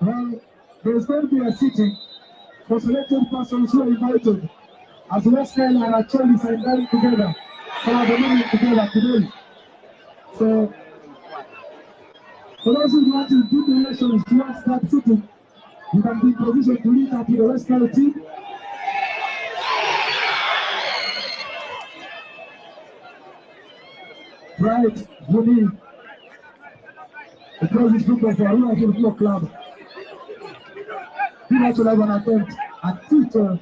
Well, there's going to be a sitting for selected persons who are invited as Westnile and Acholi are invited together for the meeting together today. So, for those who want to do donations towards that sitting, you can be in position to reach out to the Westnile team. Right, Juni, the president football for Aruna Football Club. He also have an attempt at Twitter.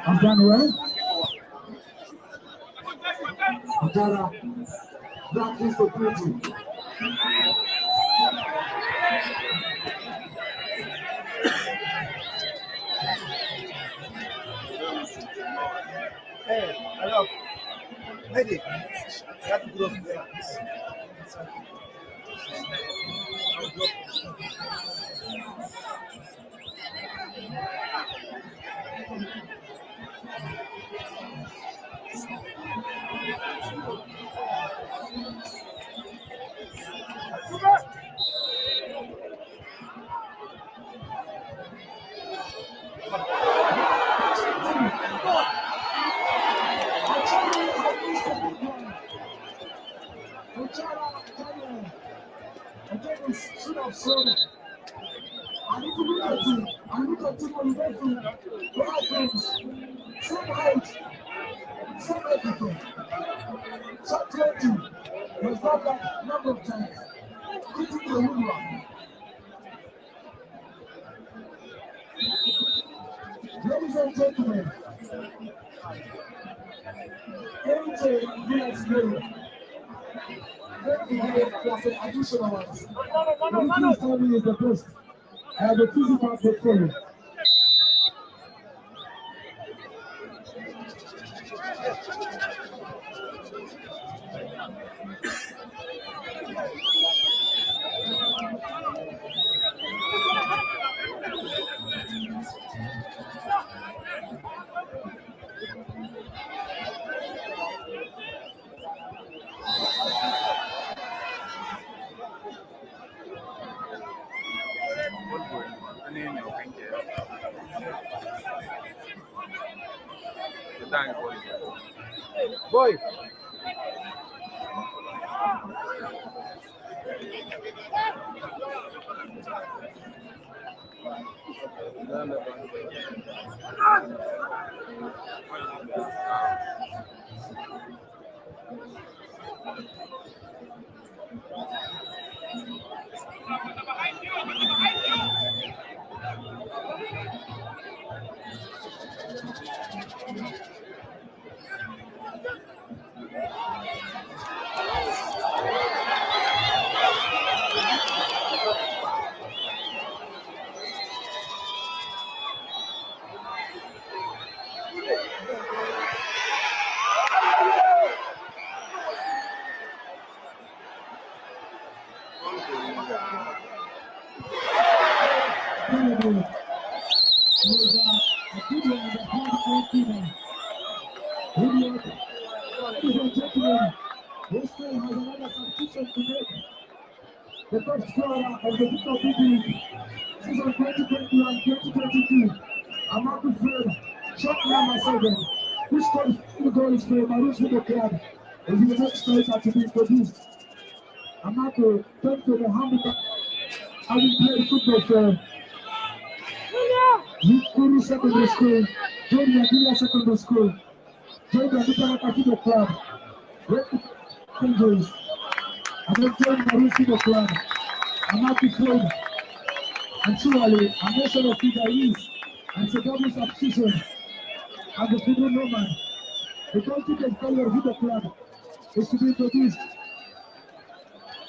I've done well. Abdallah, that is the beauty. Hey, hello. Ready? That group. should have shown. I need to look at you. I look at you when you go to bathrooms. Same height, same everything. Shot 20. We've got that number of times. Hitting the window. Ladies and gentlemen, AJ Village Play. Plus an additional ones. This time is the best. I have a physical portfolio. Boy. Westnile has another substitution to make. The top scorer of the Victor Big League season 2021-2022, Amaku Fred, shot number 7, who scored 2 goals for Maroons Football Club, is the next striker to be introduced. Amaku came to the Hamburg having played football for Yukuru Secondary School, joined the Adila Secondary School, joined the Adila Football Club, injuries, and then joined Maroons Football Club. Amaku played, and surely a national figure is, and it's a double substitution, and the football Roman, the goalkeeper player of the club, is to be introduced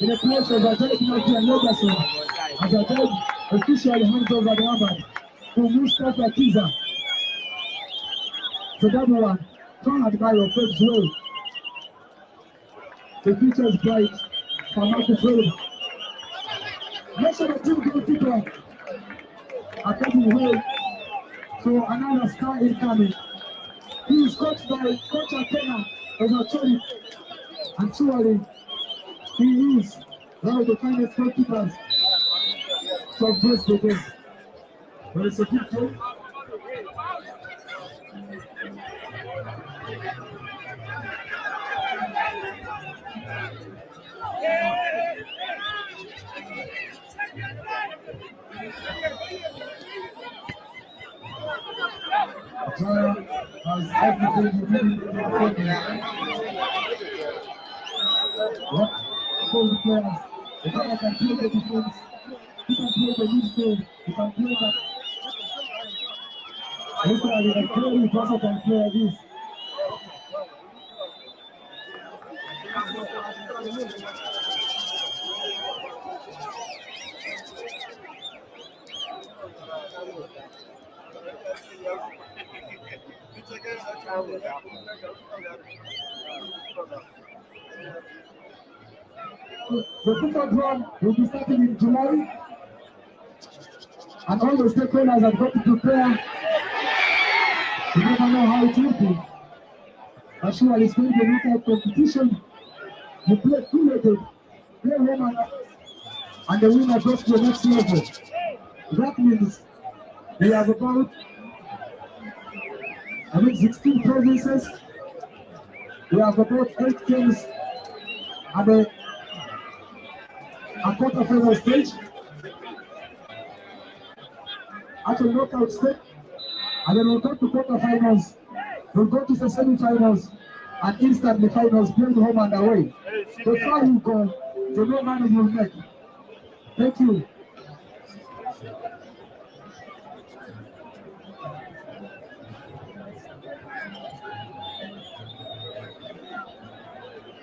in a place of Ajay Pinati and Legacy, as Ajay officially hands over the hammer to Mustafa Kiza. So that one, turn by your first way. The future is bright for Amaku Fred. National team goalkeeper are coming away, so another star incoming. He is coached by Coach Akena of Acholi, and surely he is one of the finest goalkeepers to embrace the game. But it's a good game. Has everything you need in the game. What? All the players. The player can play the defense. He can play the lead game. He can play that. Literally, a very versatile player is. The football drum will be starting in July, and all the stakeholders have got to prepare. You never know how it will be. As sure it's going to be knockout competition. You play two-legged, play home and the winner goes to the next level. That means we have about 16 provinces. We have about 8 teams, and a quarter-final stage, actually knockout stage, and then we'll go to quarter-finals, we'll go to the semi-finals, and instantly finals, playing home and away. Before you go, the no money will make. Thank you.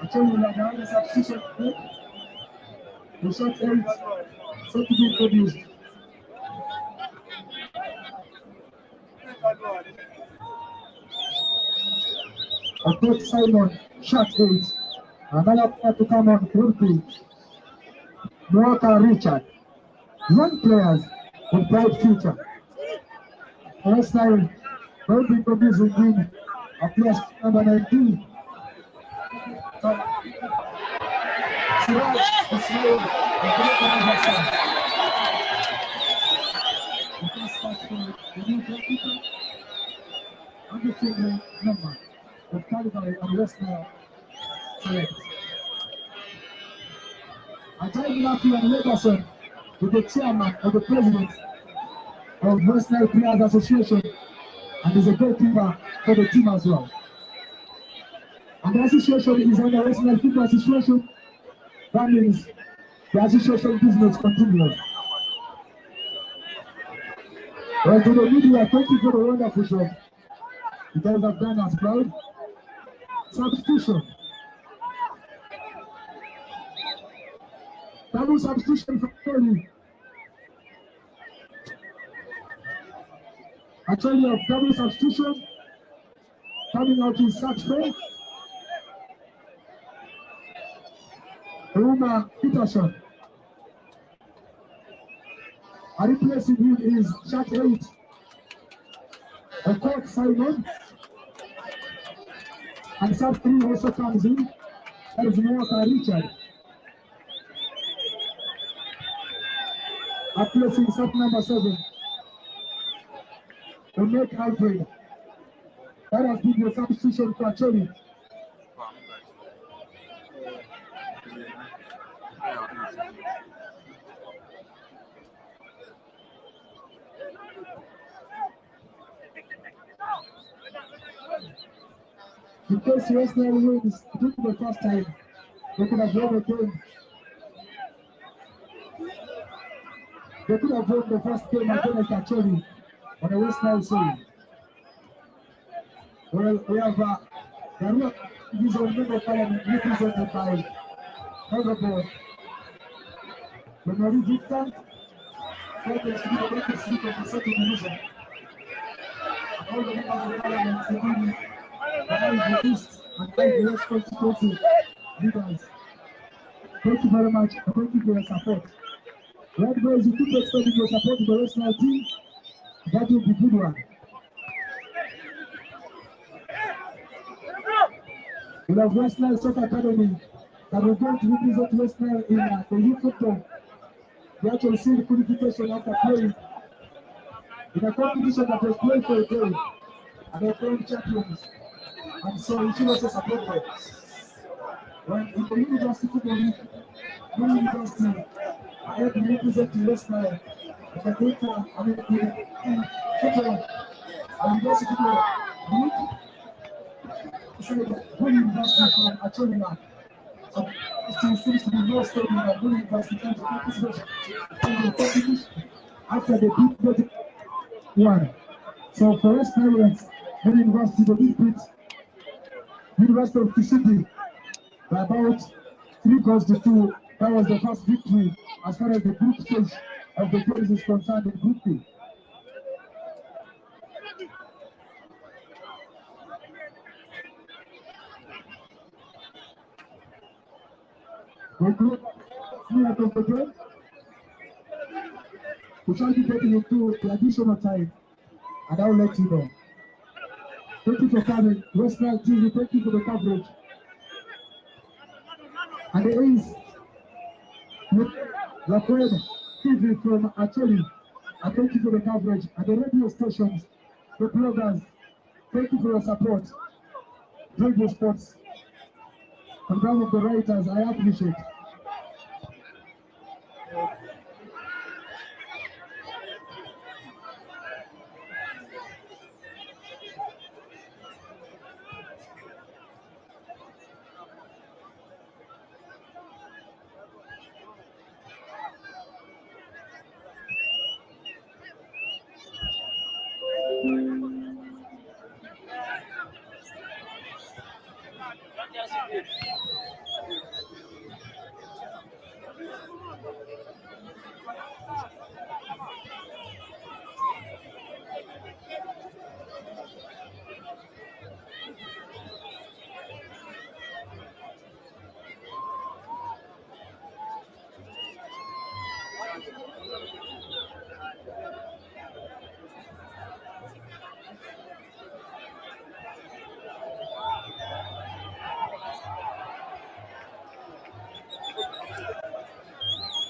Acholi will have the substitution. The shot 8, set to be introduced. A coach Simon, shot 8. Another player to come on, Rupi. Walker Richard. Young players with bright future. Westnile will be producing in a player number 19. Siraj Ismail and Lakwed Hassan. The first start for the new goalkeeper and the children number of Calgary and Westnile select. Acholi and Leverson with the chairman or the president of Westnile Players Association and is a goalkeeper for the team as well. And the association is under Westnile People Association. That means the association business continues. Well, to the media, thank you for the wonderful job you guys have done as proud. Substitution. Double substitution for Acholi. Acholi of double substitution. Coming out in Saturday. Ruma Peterson. And replacing him is shot 8. A court Simon. And sub 3 also comes in. That is Walker Richard. Replacing sub number 7. The make Alfred. That has been the substitution for Acholi. Because Westnile wins, this is the first time they could have won the game. They could have won the first game against Acholi on the Westnile soil. Well, we have the real division member parliament represented by Honorable Memory Victor, President of the Local City of the Second Division. All the members of the parliament, including the East and the West Constituency leaders. Thank you very much and thank you for your support. Right boys, you keep extending your support to the Westnile team. That will be a good one. We have Westnile Soccer Academy that will going to represent Westnile in the youth football. They actually see the qualification after playing in a competition that was played for a day, and they're playing champions. And so we should also support them. When in the University Football League, no university are able to represent Westnile in the data, I mean, in football, and University Football League. So good university from Acholi. So it seems to be more stable than good university in terms of participation in the competition after they beat one. So for us parents, good university, they beat University of Kisiki by about 3 goals to 2. That was the first victory as far as the group stage of the games is concerned in Group B. We shall be getting into the additional time, and I will let you know. Thank you for coming. Westnile TV, thank you for the coverage. And there is Lakwed TV from Acholi. And thank you for the coverage. And the radio stations, the bloggers, thank you for your support. Radio Sports. On behalf of the writers, I appreciate.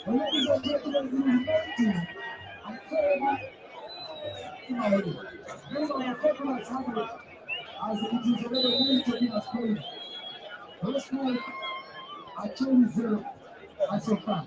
Ladies and gentlemen, it is 90 and 30. Those are our popular family, as it is already going to be as played. Westnile, Acholi 0 as of now.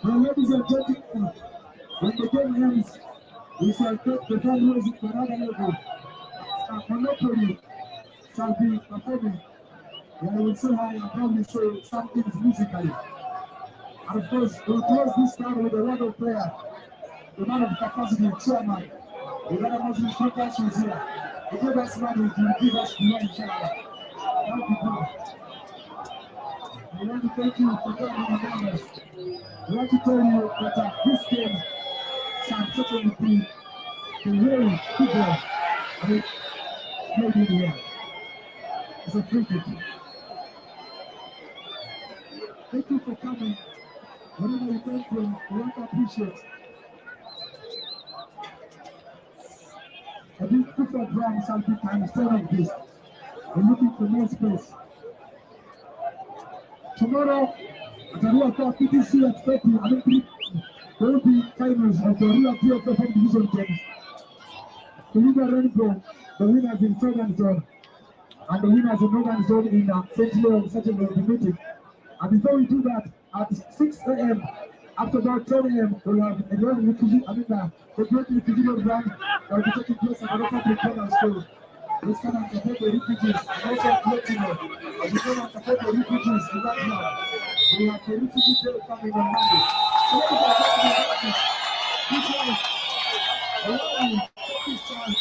Now, ladies and gentlemen, when the game ends, we shall take the drum music to another level. Monopoly shall be performing, and we will see how and probably show some things musically. And of course, we'll close this time with a word of prayer. The man of capacity, chairman, the man of Muslim focus is here. He gave us money to give us beyond each other. Thank you, God. I want to thank you for coming among us. I want to tell you that this game shall certainly be the very football. I mean, maybe in the end. It's a free kick. Thank you for coming. Whenever you come from, we want to appreciate. I think football ground something times 10 of this. We're looking for more space. Tomorrow, at the Rio Cup PTC at 30, I think there will be finals of the Rio PFF Division games. The winner rainbow, the winners in Southern Zone, and the winners in Northern Zone in Central and Central will be meeting. And before we do that, at 6 a.m., after about 10 a.m., we'll have a grand refugee, the great refugee program that will be taking place at the local Republican school. Let's come and support the refugees, and also let you know, as we come and support the refugees right now, we have the refugee day coming on Monday. So let us go to the refugees. Teachers, allow me, take this chance,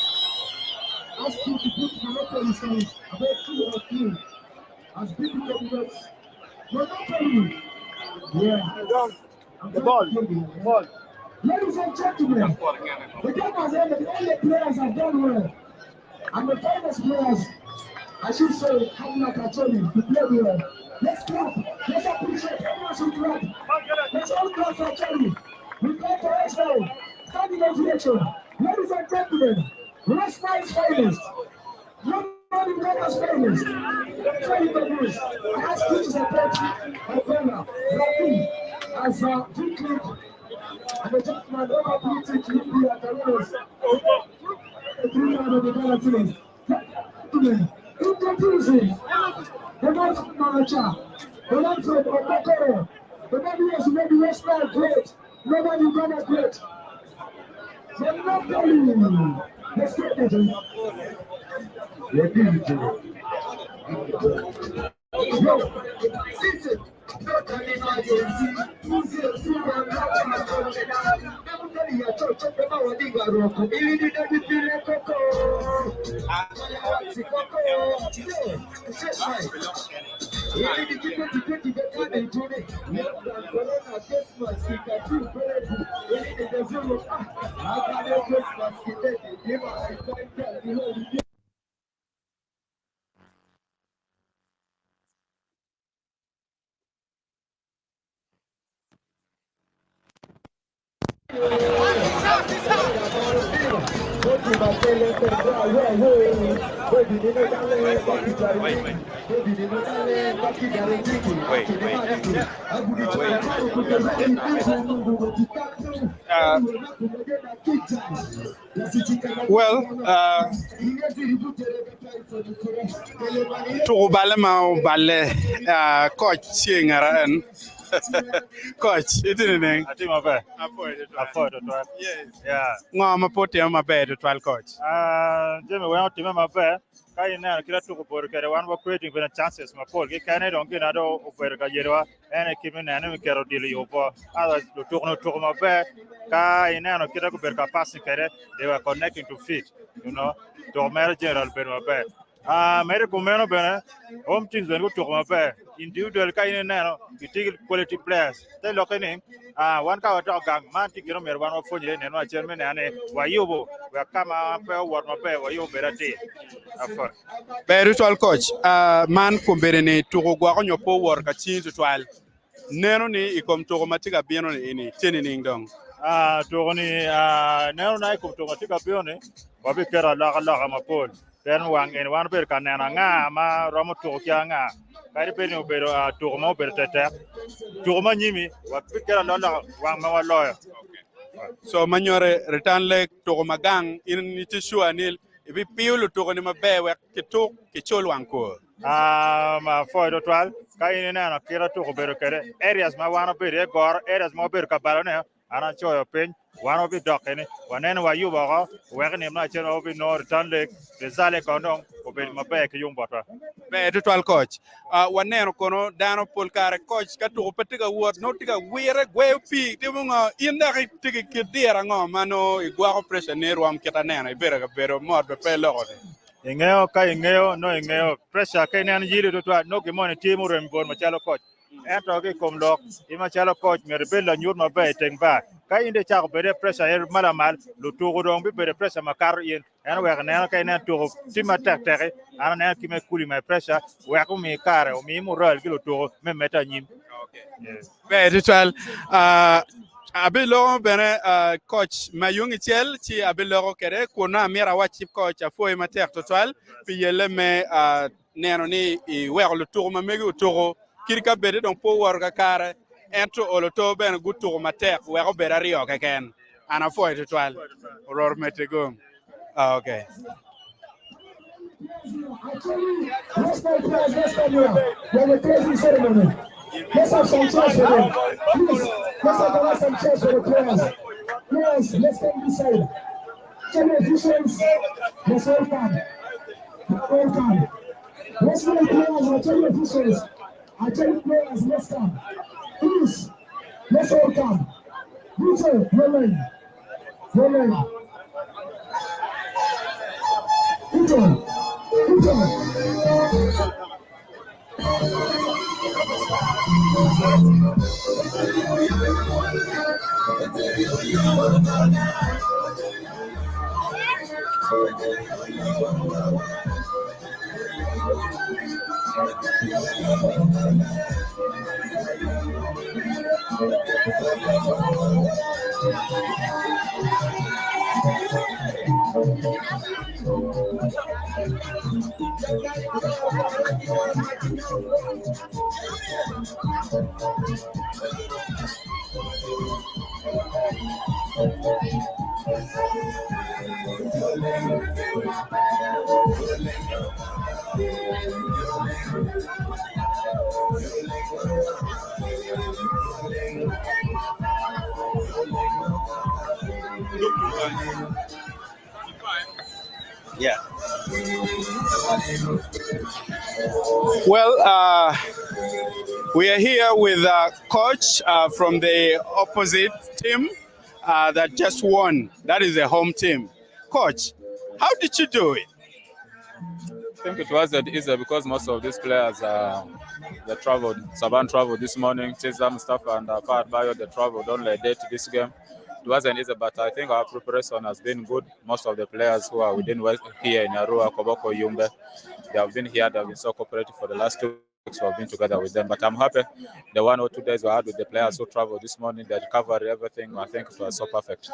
ask you to put the local resources about 2 or 3 as big candidates. Monopoly. Yeah. The ball. Ladies and gentlemen, the game has ended. All the players have done well. And the finest players, I should say, coming like Acholi, to play well. Let's clap. Let's appreciate everyone should clap. Let's all clap for Acholi. We clap for Westnile. Standing ovation. Ladies and gentlemen, Westnile's finest. As famous. Very good news. As to support Ghana, Rafi, as a big league, and the gentleman ability to be at the winners. The 300 of the Galatians. Introducing the next manager, the next of Okoro. The nobody else made the Westnile great. Nobody gonna great. So nobody. Let's get it. To balema balle coach singaran coach itinin I think my bad. afford Yes. Yeah. ngoma pote ma bed to coach Jimmy, we want to remember bad. Kai na kila tu ko kere one was creating for chances ma Paul. Ke kana don kina do offer ka yerwa ene kimi na ne kero dili yopo. Ala to ma bad. Kai na no kila ko ber ka pass kere they were connecting to feet, you know. To mer general ber ma bad. Mere kumeno bene home teams when go to ma bad. Individual kai na no itigil quality players. They lokene one ka wa gang man tigiro mer one of fonye ne no chairman ane wayubo we kama pe war ma pe wayo berati afa virtual coach man kumbere ni to gwa ko nyopo wor ka chi tual neno ni ikom to matiga bieno ni teni ning dong to ni neno na ko to tika bione wabi kera la ma pol then wang en wan ber kanena nga ma romo to kya nga kari pe no bero to mo ber tete to ma nyimi wabi kera la wang ma wa lawyer. So manyore return leg to magang in ni tishu anil ibi piulu to ni mabewe kitok kichol wanko ma foi do twal kai na kira to ko bero kere areas ma wana ber gor areas ma ber ka balone ana choyo pen wana bi dokene wanen wa yuba ko wegni ma cheno bi no return leg de zale kondong ko ber ma be ke yumbota be total coach wanen kono dano polkare coach ka to petiga word no tiga wire gwe pi timunga inda tiga kidira ngo mano igwa ko pressure ne ruam ketanena ibera ka bero mod be pelo ingeo kai ingeo no ingeo pressure kai nan yiri do twa no ke mon timu rembon ma chalo coach ento ke kom lok ima chalo coach mer bella nyur ma be teng ba kai inde cha ko be pressure er mala mal lu to go dong be pressure ma kar yen en we na kai na to tima tak tak ana na ki me kuli ma pressure we ko mi kare o mi mu ral ki lu to me meta nyim yes be total abilo bene coach mayungi chel chi abilo kere kuna mira wa chief coach afo mater total pi yele me neno ni I werlo tour ma megi tour kirka bede donc po war ka kare ento olo to ben gu tour mater wero bera rio ka ken ana fo total ror metego okay Let's have some chairs for them. Please, let's have some chairs for the players. Players, let's come this side. Televisions, let's welcome. Welcome. Let's go players, our televisions. Our players, let's come. Please, let's welcome. Peter, Roland. Roland. Peter. Peter. Yeah. Well, we are here with a coach from the opposite team that just won. That is the home team. Coach, how did you do it? I think it wasn't easy because most of these players they traveled. Saban traveled this morning. Chisholm, stuff, and Fahad Bayo they traveled only a day to this game. It wasn't easy, but I think our preparation has been good. Most of the players who are within West here in Arua, Koboko, Yumbe, they have been here. They have been so cooperative for the last 2 weeks. We have been together with them. But I'm happy. The 1 or 2 days we had with the players who traveled this morning, they recovered everything. I think it was so perfect.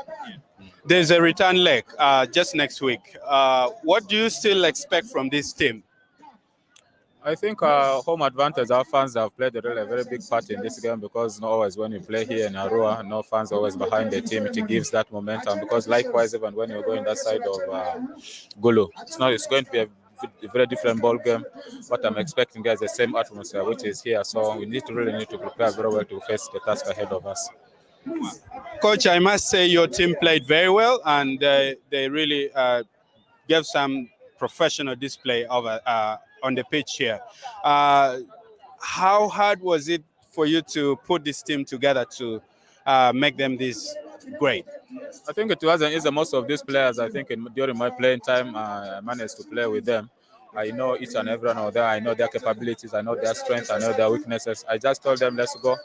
There's a return leg just next week. What do you still expect from this team? I think home advantage, our fans have played a very big part in this game because not always when you play here in Arua, no fans always behind the team. It gives that momentum because likewise, even when you go in that side of Gulu, it's going to be a very different ball game. What I'm expecting is the same atmosphere which is here. So we really need to prepare very well to face the task ahead of us. Coach, I must say your team played very well and they really gave some professional display over on the pitch here. How hard was it for you to put this team together to make them this great? I think it wasn't easy. Most of these players, I think during my playing time, I managed to play with them. I know each and every one of them. I know their capabilities. I know their strengths. I know their weaknesses. I just told them, let's go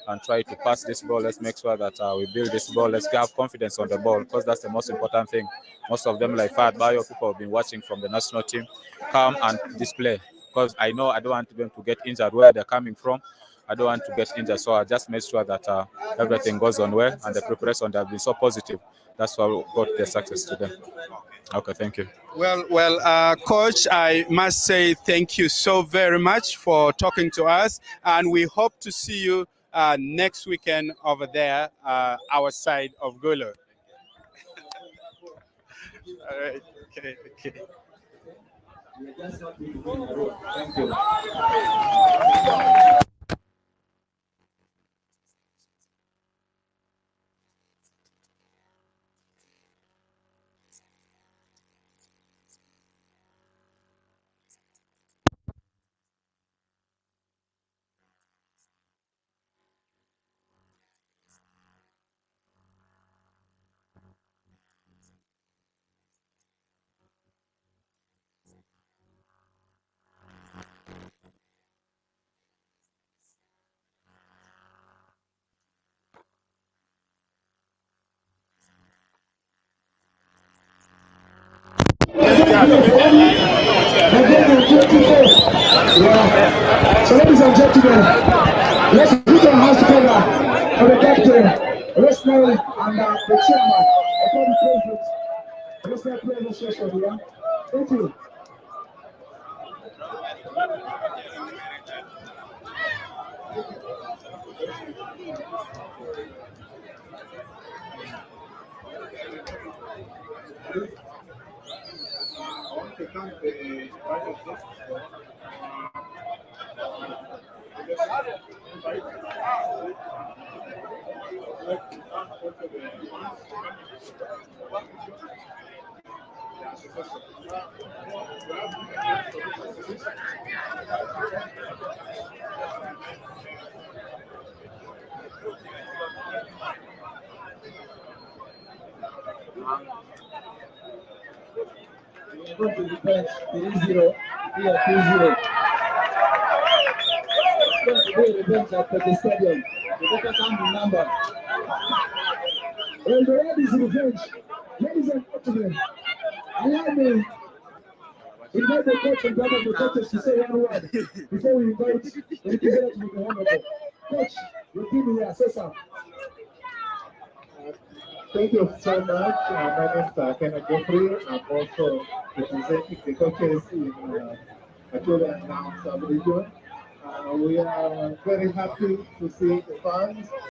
and try to pass this ball. Let's make sure that we build this ball. Let's have confidence on the ball because that's the most important thing. Most of them, like Fahad Bayo, people have been watching from the national team, come and display. Because I know I don't want them to get injured where they're coming from. I don't want to get injured, so I just made sure that everything goes on well and the preparation has been so positive. That's why we got the success today. Okay, thank you. Well, Coach, I must say thank you so very much for talking to us, and we hope to see you next weekend over there, our side of Gulu. All right. Okay. Thank you. So ladies and gentlemen, let's put our hands together for the captain, Westnile, and the chairman. I call the president. Let's not play this session here. Thank you. Go to the bench, 3-0, here 2-0. Going to be the bench at the stadium. The better come the number. Well, the red is the bench. Ladies and gentlemen, allow me invite the coach and brother the coaches to say one word before we invite the representative of the honorable. Coach, your team here, say something. Thank you so much. My name is Kenneth Jeffrey. I'm also representing the coaches in Acholi and now sub-region. We are very happy to see the fans